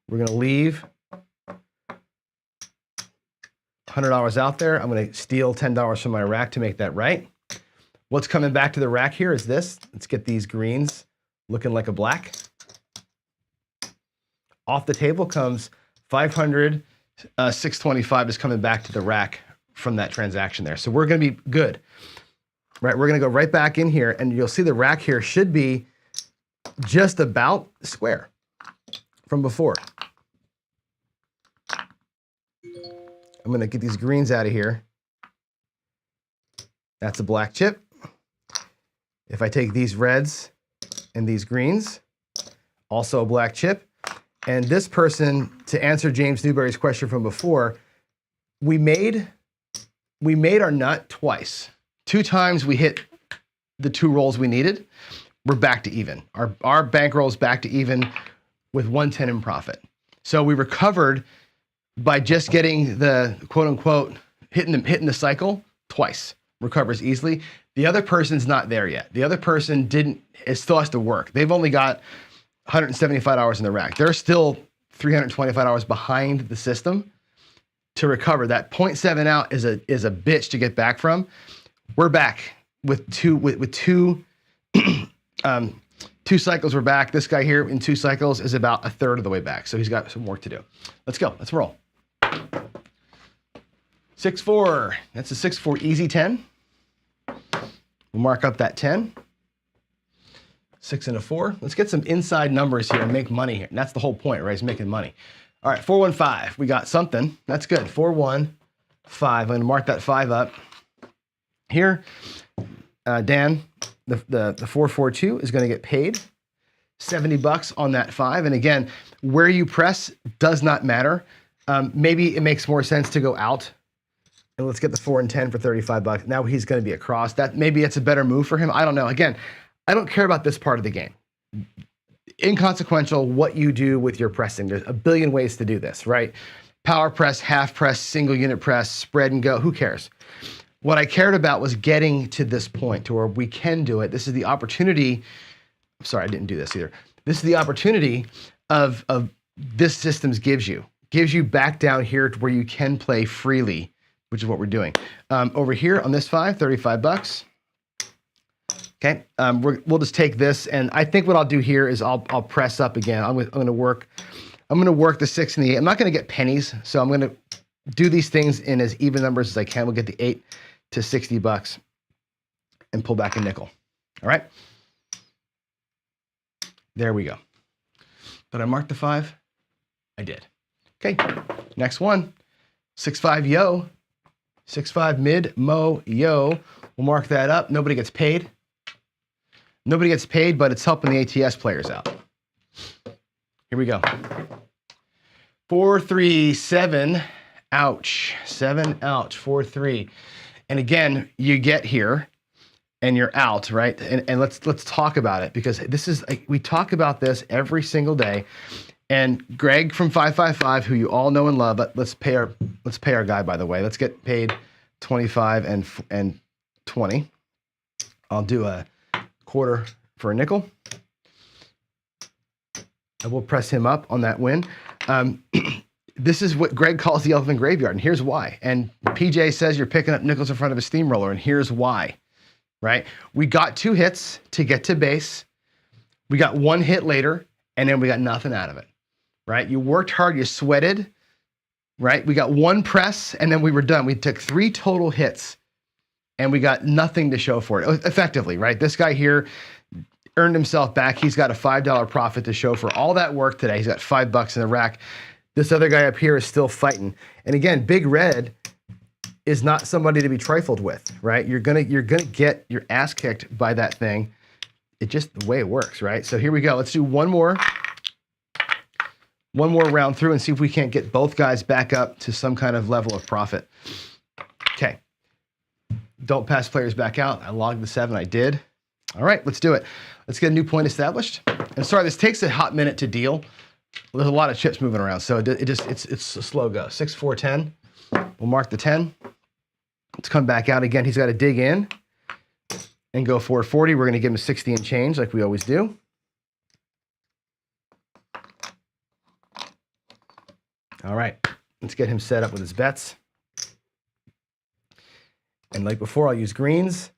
We're going to leave $100 out there. I'm going to steal $10 from my rack to make that right. What's coming back to the rack here is this. Let's get these greens looking like a black. Off the table comes 500, 625 is coming back to the rack from that transaction there. So we're going to be good, right? We're going to go right back in here, and you'll see the rack here should be just about square from before. I'm going to get these greens out of here. That's a black chip. If I take these reds and these greens, also a black chip. And this person, to answer James Newberry's question from before, we made our nut twice. 2 times we hit the 2 rolls we needed. we're back to even. Our bankroll is back to even with 110 in profit. So we recovered by just getting the quote unquote hitting the cycle twice. Recovers easily. The other person's not there yet. The other person still has to work. They've only got 175 hours in the rack. They're still 325 hours behind the system to recover. That 0.7 out is a bitch to get back from. We're back with two cycles. We're back. This guy here in 2 cycles is about a third of the way back. So he's got some work to do. Let's go. Let's roll. 6-4. That's a 6-4 easy 10. We'll mark up that 10. 6 and a 4. Let's get some inside numbers here and make money here. And that's the whole point, right? Is making money. All right, 4-1-5. We got something. That's good. 4-1-5. I'm going to mark that 5 up. Here, Dan, the 4-4-2 is going to get paid $70 on that 5. And again, where you press does not matter. Maybe it makes more sense to go out. And let's get the 4 and 10 for $35. Now he's going to be across. Maybe it's a better move for him. I don't know. Again, I don't care about this part of the game. Inconsequential what you do with your pressing. There's a billion ways to do this, right? Power press, half press, single unit press, spread and go. Who cares? What I cared about was getting to this point to where we can do it. This is the opportunity. Sorry, I didn't do this either. This is the opportunity of this systems gives you back down here to where you can play freely, which is what we're doing. Over here on this 5, $35. Okay, we'll just take this, and I think what I'll do here is I'll press up again. I'm gonna work the 6 and the 8. I'm not gonna get pennies, so I'm gonna do these things in as even numbers as I can. We'll get the 8 to $60 and pull back a nickel. All right, there we go. Did I mark the 5? I did. Okay, next one, 6-5 yo, 6-5 mid mo yo. We'll mark that up. Nobody gets paid. Nobody gets paid, but it's helping the ATS players out. Here we go. 4-3-7, ouch. 7, ouch, 4-3. And again, you get here and you're out, right? And let's talk about it, because this is, we talk about this every single day. And Greg from 555, who you all know and love, but let's pay our guy, by the way. Let's get paid 25 and 20. I'll do a quarter for a nickel. I will press him up on that win. This is what Greg calls the elephant graveyard, and here's why. And PJ says you're picking up nickels in front of a steamroller, and here's why, right? We got 2 hits to get to base. We got 1 hit later, and then we got nothing out of it, right? You worked hard, you sweated, right? We got 1 press, and then we were done. We took 3 total hits, and we got nothing to show for it, effectively, right? This guy here earned himself back. He's got a $5 profit to show for all that work today. He's got $5 in the rack. This other guy up here is still fighting. And again, Big Red is not somebody to be trifled with, right? You're gonna get your ass kicked by that thing. It's just the way it works, right? So here we go. Let's do one more round through and see if we can't get both guys back up to some kind of level of profit. Okay. Don't pass players back out. I logged the 7. I did. All right, let's do it. Let's get a new point established. And sorry, this takes a hot minute to deal. There's a lot of chips moving around, so it's a slow go. 6-4-10. We'll mark the 10. Let's come back out again. He's got to dig in and go 440. We're going to give him 60 and change like we always do. All right, let's get him set up with his bets. And like before, I'll use greens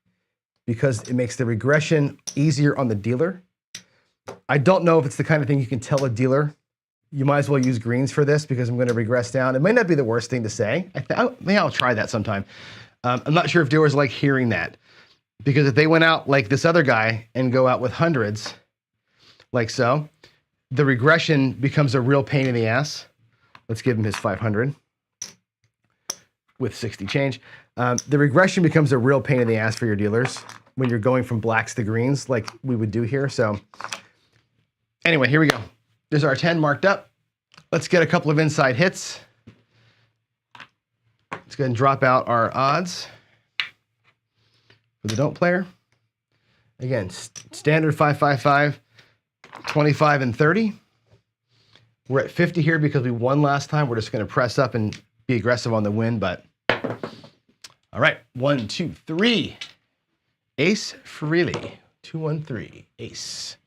because it makes the regression easier on the dealer. I don't know if it's the kind of thing you can tell a dealer, you might as well use greens for this because I'm going to regress down. It might not be the worst thing to say. Maybe I'll try that sometime. I'm not sure if dealers like hearing that, because if they went out like this other guy and go out with hundreds, like so, the regression becomes a real pain in the ass. Let's give him his 500 with 60 change. The regression becomes a real pain in the ass for your dealers when you're going from blacks to greens like we would do here. So anyway, here we go. There's our 10 marked up. Let's get a couple of inside hits. Let's go ahead and drop out our odds for the don't player. Again, standard 555, 25 and 30. We're at 50 here because we won last time. We're just going to press up and be aggressive on the win, but all right. 1, 2, 3. Ace freely. 2, 1, 3. Ace.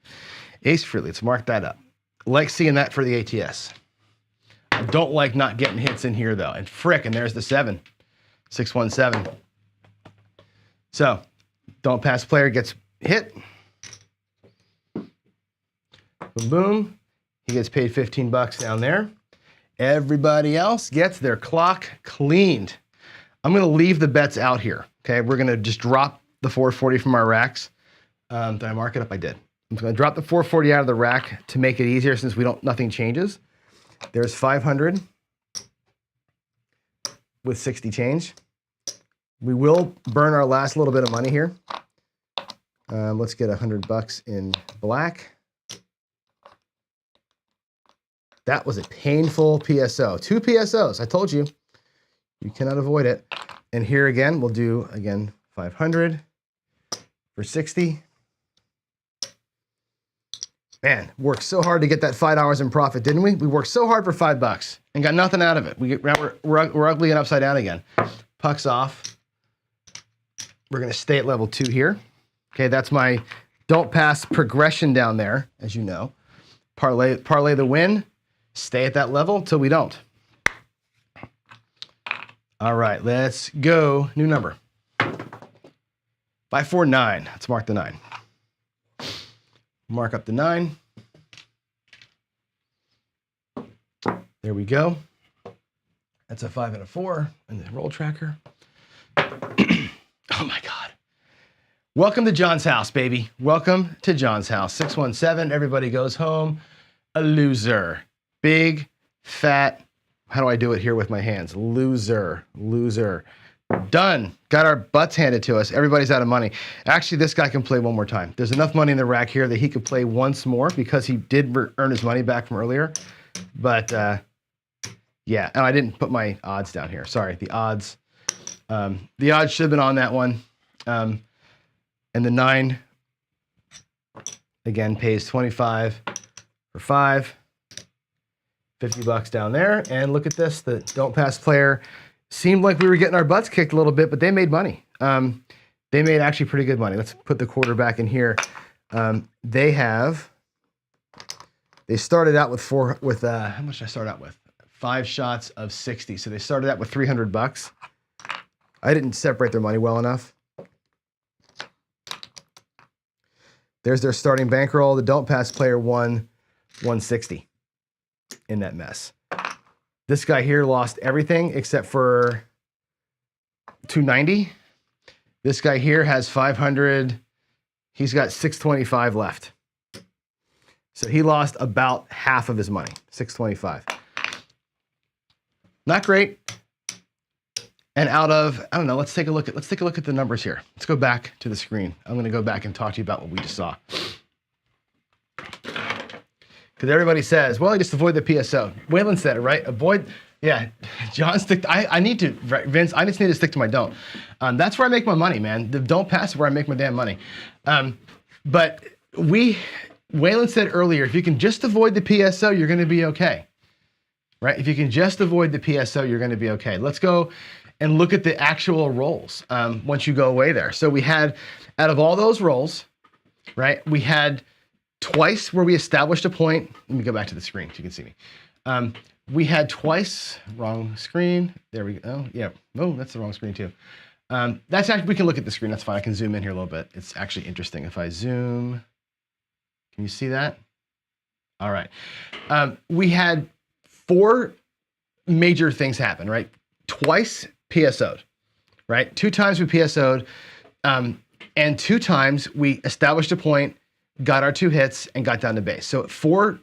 Ace freely. Let's mark that up. Like seeing that for the ATS. I don't like not getting hits in here though. And frick, and there's the 7. 6, 1, 7. So, don't pass player gets hit. Boom, boom. He gets paid 15 bucks down there. Everybody else gets their clock cleaned. I'm going to leave the bets out here. Okay, we're going to just drop the 440 from our racks. Did I mark it up? I did. I'm going to drop the 440 out of the rack to make it easier since nothing changes. There's 500 with 60 change. We will burn our last little bit of money here. Let's get 100 bucks in black. That was a painful PSO. 2 PSOs. I told you, you cannot avoid it. And here again, we'll do, 500 for 60. Man, worked so hard to get that $5 in profit, didn't we? We worked so hard for $5 and got nothing out of it. We're ugly and upside down again. Pucks off. We're going to stay at level 2 here. Okay, that's my don't pass progression down there, as you know. Parlay the win. Stay at that level until we don't. All right, let's go. New number. 549. Let's mark the 9. Mark up the 9. There we go. That's a 5 and a 4 in the roll tracker. Oh my God. Welcome to John's house, baby. Welcome to John's house. 617. Everybody goes home a loser. Big, fat, how do I do it here with my hands? Loser, loser. Done. Got our butts handed to us. Everybody's out of money. Actually, this guy can play one more time. There's enough money in the rack here that he could play once more because he did earn his money back from earlier. But yeah, and I didn't put my odds down here. Sorry, the odds. The odds should have been on that one. And the 9, again, pays 25 for 5. 50 bucks down there. And look at this, the don't pass player seemed like we were getting our butts kicked a little bit, but they made money. They made actually pretty good money. Let's put the quarter back in here. They started out with how much did I start out with? 5 shots of 60. So they started out with 300 bucks. I didn't separate their money well enough. There's their starting bankroll. The don't pass player won 160 in that mess. This guy here lost everything except for 290. This guy here has 500. He's got 625 left. So he lost about half of his money, 625. Not great. And out of, I don't know, let's take a look at the numbers here. Let's go back to the screen. I'm going to go back and talk to you about what we just saw. Because everybody says, well, just avoid the PSO. Waylon said it, right? Avoid, yeah. John, I need to, Vince, I just need to stick to my don't. That's where I make my money, man. The don't pass is where I make my damn money. But Waylon said earlier, if you can just avoid the PSO, you're going to be okay. Right? If you can just avoid the PSO, you're going to be okay. Let's go and look at the actual rolls once you go away there. So we had, out of all those rolls, right, we had twice where we established a point. Let me go back to the screen so you can see me. We had twice, wrong screen. There we go. Yeah. Oh, that's the wrong screen too. That's actually, we can look at the screen. That's fine. I can zoom in here a little bit. It's actually interesting. If I zoom, can you see that? All right. We had 4 major things happen, right? Twice PSO'd, right? 2 times we PSO'd, and 2 times we established a point, got our 2 hits, and got down to base. So 4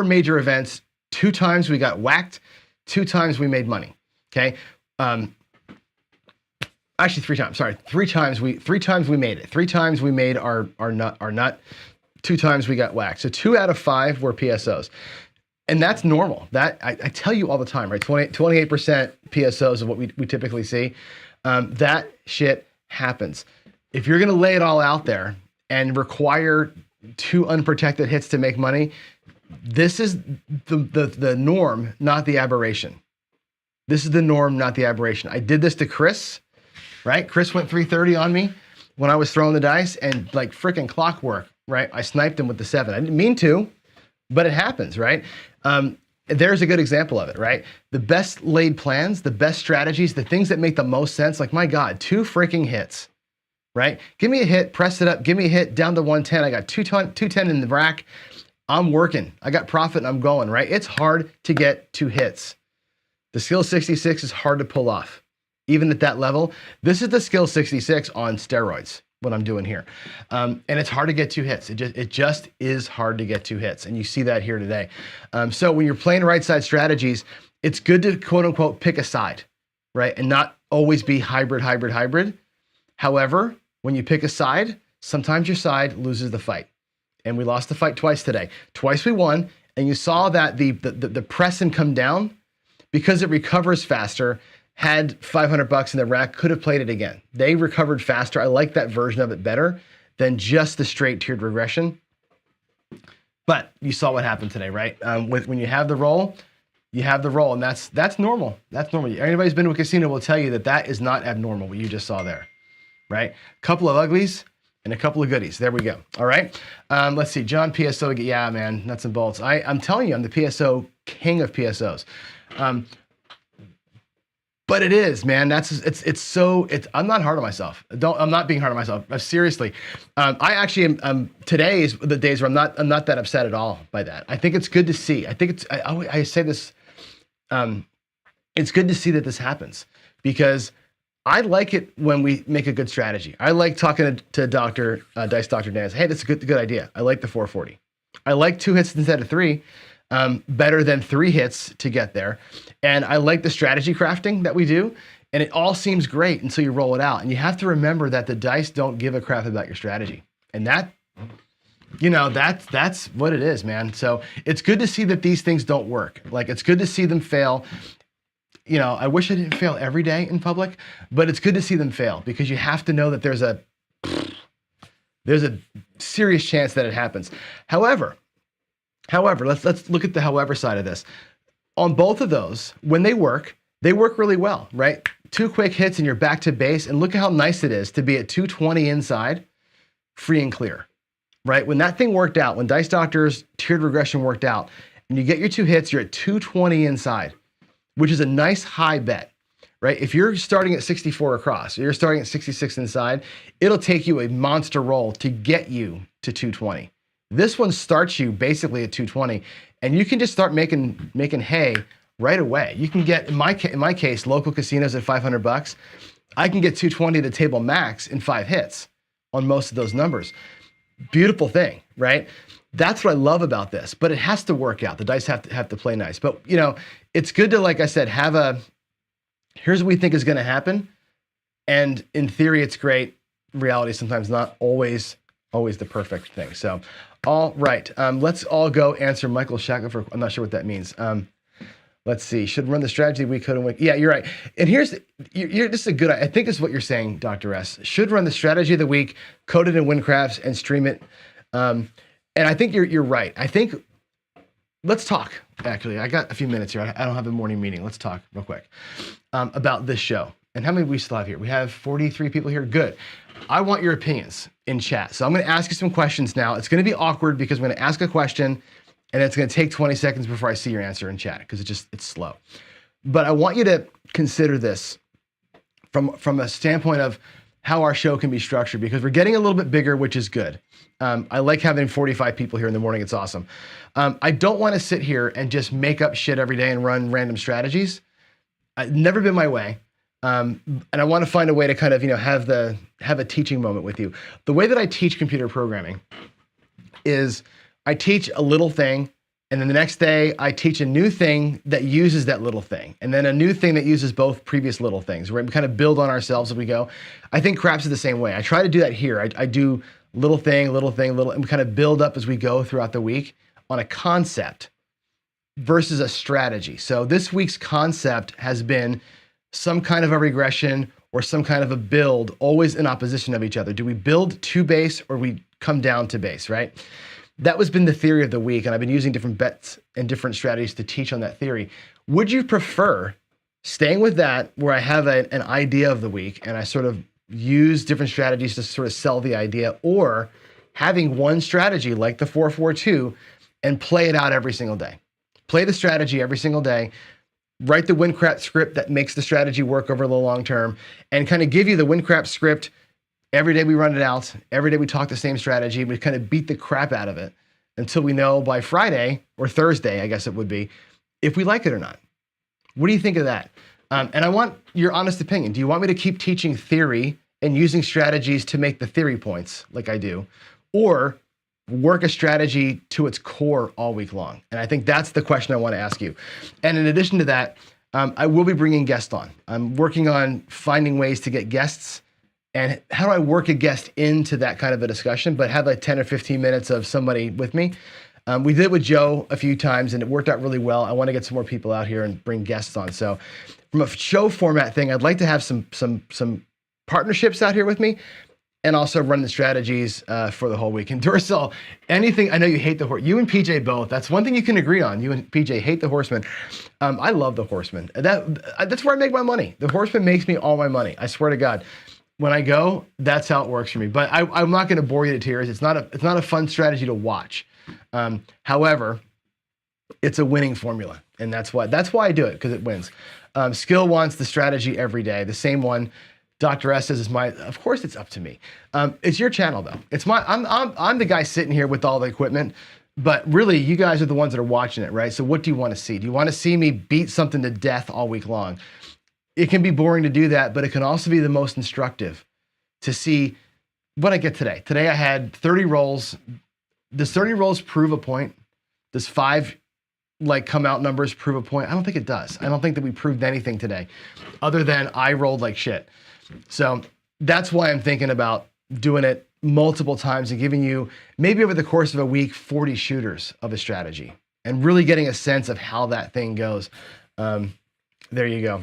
major events. 2 times we got whacked. 2 times we made money. Okay. Actually 3 times. Sorry, 3 times we made it. 3 times we made our nut. 2 times we got whacked. So 2 out of 5 were PSOs. And that's normal. That I tell you all the time, right? 28% PSOs of what we typically see. That shit happens. If you're gonna lay it all out there and require 2 unprotected hits to make money, this is the norm, not the aberration. This is the norm, not the aberration. I did this to Chris, right? Chris went 330 on me when I was throwing the dice, and like freaking clockwork, right? I sniped him with the 7. I didn't mean to, but it happens, right? There's a good example of it, right? The best laid plans, the best strategies, the things that make the most sense, like my God, 2 freaking hits, right? Give me a hit, press it up, give me a hit, down to 110. I got 210 in the rack. I'm working. I got profit and I'm going, right? It's hard to get 2 hits. The skill 66 is hard to pull off. Even at that level, this is the skill 66 on steroids, what I'm doing here. And it's hard to get 2 hits. It just is hard to get 2 hits. And you see that here today. So when you're playing right side strategies, it's good to quote unquote pick a side, right? And not always be hybrid. However, when you pick a side, sometimes your side loses the fight. And we lost the fight twice today. Twice we won. And you saw that the press and come down, because it recovers faster, had $500 in the rack, could have played it again. They recovered faster. I like that version of it better than just the straight tiered regression. But you saw what happened today, right? When you have the roll, you have the roll, and that's normal. That's normal. Anybody who's been to a casino will tell you that that is not abnormal, what you just saw there, right? A couple of uglies and a couple of goodies. There we go. All right. Let's see. John PSO. Yeah, man, nuts and bolts. I'm telling you, I'm the PSO king of PSOs. But it is, man. I'm not hard on myself. I'm not being hard on myself. Seriously. I actually am, today is the days where I'm not that upset at all by that. I think it's good to see. I say this, it's good to see that this happens, because I like it when we make a good strategy. I like talking to Dice Dr. Dan. Hey, that's a good idea. I like the 440. I like 2 hits instead of 3. Better than 3 hits to get there. And I like the strategy crafting that we do, and it all seems great until you roll it out. And you have to remember that the dice don't give a crap about your strategy. And that's what it is, man. So it's good to see that these things don't work. Like, it's good to see them fail. I wish I didn't fail every day in public, but it's good to see them fail, because you have to know that there's a serious chance that it happens. However, let's look at the however side of this. On both of those, when they work really well, right? 2 quick hits and you're back to base. And look at how nice it is to be at 220 inside, free and clear, right? When that thing worked out, when Dice Doctor's tiered regression worked out, and you get your 2 hits, you're at 220 inside, which is a nice high bet, right? If you're starting at 64 across, or you're starting at 66 inside, it'll take you a monster roll to get you to 220. This one starts you basically at 220, and you can just start making hay right away. You can get, in my case, local casinos at $500. I can get 220 to table max in 5 hits on most of those numbers. Beautiful thing, right? That's what I love about this, but it has to work out. The dice have to play nice. But it's good to, like I said, here's what we think is going to happen, and in theory, it's great. Reality sometimes not always the perfect thing. So. All right, let's all go answer Michael Shackelford. I'm not sure what that means. Let's see. Should run the strategy we could and win. Yeah, you're right. And this is a good. I think this is what you're saying, Dr. S. Should run the strategy of the week, code it in WinCrafts, and stream it. And I think you're right. I think let's talk. Actually, I got a few minutes here. I don't have a morning meeting. Let's talk real quick about this show. And how many we still have here? We have 43 people here. Good. I want your opinions in chat. So I'm going to ask you some questions now. It's going to be awkward because I'm going to ask a question and it's going to take 20 seconds before I see your answer in chat, because it's slow. But I want you to consider this from a standpoint of how our show can be structured, because we're getting a little bit bigger, which is good. I like having 45 people here in the morning. It's awesome. I don't want to sit here and just make up shit every day and run random strategies. It's never been my way. And I want to find a way to kind of, have a teaching moment with you. The way that I teach computer programming is I teach a little thing, and then the next day I teach a new thing that uses that little thing, and then a new thing that uses both previous little things, where we kind of build on ourselves as we go. I think craps is the same way. I try to do that here. I do little thing, and we kind of build up as we go throughout the week on a concept versus a strategy. So this week's concept has been some kind of a regression or some kind of a build, always in opposition of each other. Do we build to base, or we come down to base, right? That was been the theory of the week, and I've been using different bets and different strategies to teach on that theory. Would you prefer staying with that, where I have an idea of the week and I sort of use different strategies to sort of sell the idea, or having one strategy like the 442 and play it out every single day? Play the strategy every single day, write the win crap script that makes the strategy work over the long term, and kind of give you the win crap script. Every day we run it out. Every day we talk the same strategy. We kind of beat the crap out of it until we know by Friday or Thursday, I guess it would be, if we like it or not. What do you think of that? And I want your honest opinion. Do you want me to keep teaching theory and using strategies to make the theory points like I do, or work a strategy to its core all week long? And I think that's the question I want to ask you. And in addition to that, I will be bringing guests on. I'm working on finding ways to get guests, and how do I work a guest into that kind of a discussion, but have like 10 or 15 minutes of somebody with me. We did it with Joe a few times and it worked out really well. I want to get some more people out here and bring guests on. So from a show format thing, I'd like to have some partnerships out here with me, and also run the strategies for the whole week. And Duracell, anything, I know you hate the horse. You and PJ both. That's one thing you can agree on. You and PJ hate the Horseman. I love the Horseman. That's where I make my money. The Horseman makes me all my money. I swear to God. When I go, that's how it works for me. But I'm not going to bore you to tears. It's not a fun strategy to watch. However, it's a winning formula, and that's why I do it, because it wins. Skill wants the strategy every day, the same one. Dr. S says, of course it's up to me. It's your channel though. I'm the guy sitting here with all the equipment, but really you guys are the ones that are watching it, right? So what do you want to see? Do you want to see me beat something to death all week long? It can be boring to do that, but it can also be the most instructive to see what I get today. Today I had 30 rolls. Does 30 rolls prove a point? Does 5 come out numbers prove a point? I don't think it does. I don't think that we proved anything today other than I rolled like shit. So that's why I'm thinking about doing it multiple times and giving you, maybe over the course of a week, 40 shooters of a strategy and really getting a sense of how that thing goes. There you go.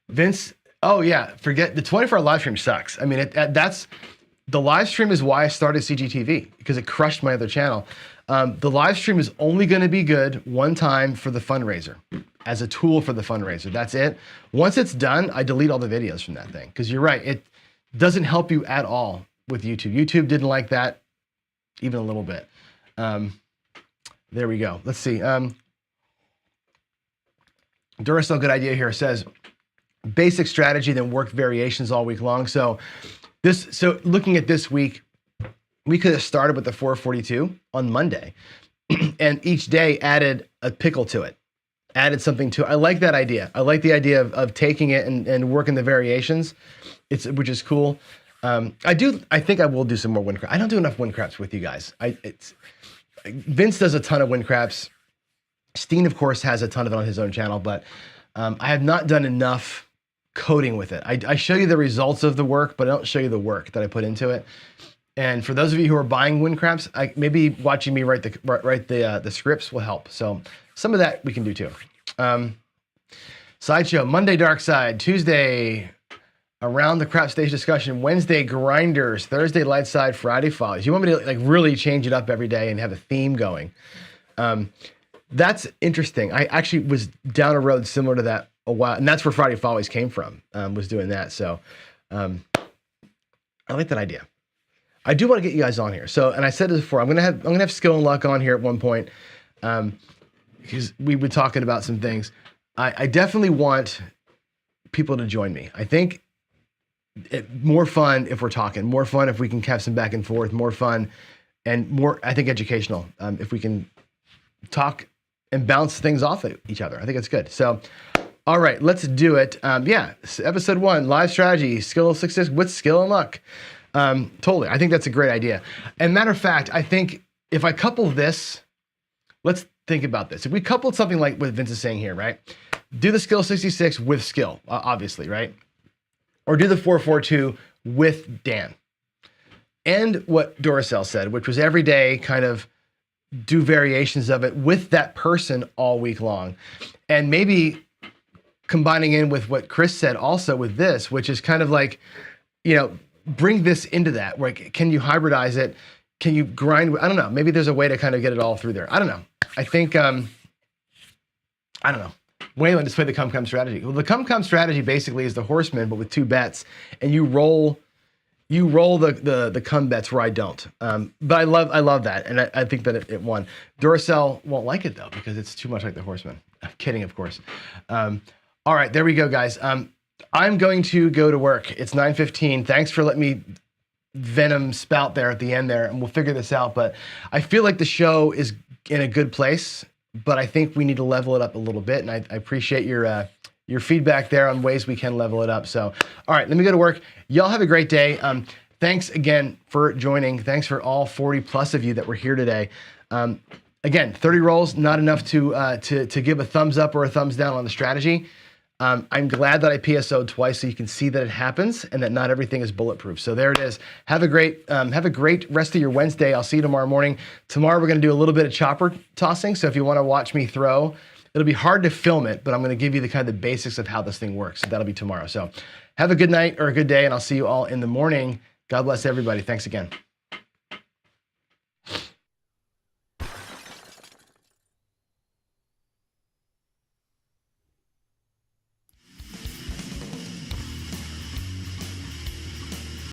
Vince, oh yeah, forget the 24-hour live stream sucks. I mean, the live stream is why I started CGTV, because it crushed my other channel. The live stream is only going to be good one time for the fundraiser, as a tool for the fundraiser. That's it. Once it's done, I delete all the videos from that thing, because you're right, it doesn't help you at all with YouTube. YouTube didn't like that even a little bit. There we go. Let's see. Duracell, good idea here, says basic strategy, then work variations all week long. So looking at this week, we could have started with the 442 on Monday and each day added a pickle to it, added something to it. I like that idea. I like the idea of taking it and working the variations, which is cool. I think I will do some more wind craps. I don't do enough wind craps with you guys. Vince does a ton of wind craps. Steen, of course, has a ton of it on his own channel, but I have not done enough coding with it. I show you the results of the work, but I don't show you the work that I put into it. And for those of you who are buying wind craps, maybe watching me write the scripts will help. So some of that we can do too. Sideshow, Monday Dark Side, Tuesday Around the Crap Stage discussion, Wednesday Grinders, Thursday Light Side, Friday Follies. You want me to really change it up every day and have a theme going? That's interesting. I actually was down a road similar to that a while, and that's where Friday Follies came from, was doing that. So I like that idea. I do want to get you guys on here. So, and I said this before, I'm gonna have Skill and Luck on here at one point, because we've been talking about some things. I definitely want people to join me. I think more fun if we're talking, more fun if we can have some back and forth, more fun, and more, I think, educational if we can talk and bounce things off of each other. I think it's good. So, all right, let's do it. Yeah, episode 1, live strategy, skill success with Skill and Luck. Totally. I think that's a great idea. And matter of fact, I think if I couple this, let's think about this. If we coupled something like what Vince is saying here, right? Do the skill 66 with skill, obviously, right? Or do the 442 with Dan. And what Duracell said, which was every day kind of do variations of it with that person all week long. And maybe combining in with what Chris said also with this, which is kind of like, bring this into that. Like, can you hybridize it? Can you grind? I don't know. Maybe there's a way to kind of get it all through there. I don't know. I think, I don't know. Waylon just played the come strategy. Well, the come strategy basically is the horseman, but with 2 bets, and you roll the come bets where I don't. But I love that, and I think that it won. Duracell won't like it though because it's too much like the horseman. I'm kidding, of course. All right, there we go, guys. I'm going to go to work. It's 9:15. Thanks for letting me venom spout there at the end there, and we'll figure this out. But I feel like the show is in a good place, but I think we need to level it up a little bit, and I appreciate your feedback there on ways we can level it up. So, all right, let me go to work. Y'all have a great day. Thanks again for joining. Thanks for all 40 plus of you that were here today. Again, 30 rolls, not enough to give a thumbs up or a thumbs down on the strategy. I'm glad that I PSO'd twice so you can see that it happens and that not everything is bulletproof. So there it is. Have a great rest of your Wednesday. I'll see you tomorrow morning. Tomorrow we're going to do a little bit of chopper tossing. So if you want to watch me throw, it'll be hard to film it, but I'm going to give you the kind of the basics of how this thing works. So that'll be tomorrow. So have a good night or a good day, and I'll see you all in the morning. God bless everybody. Thanks again.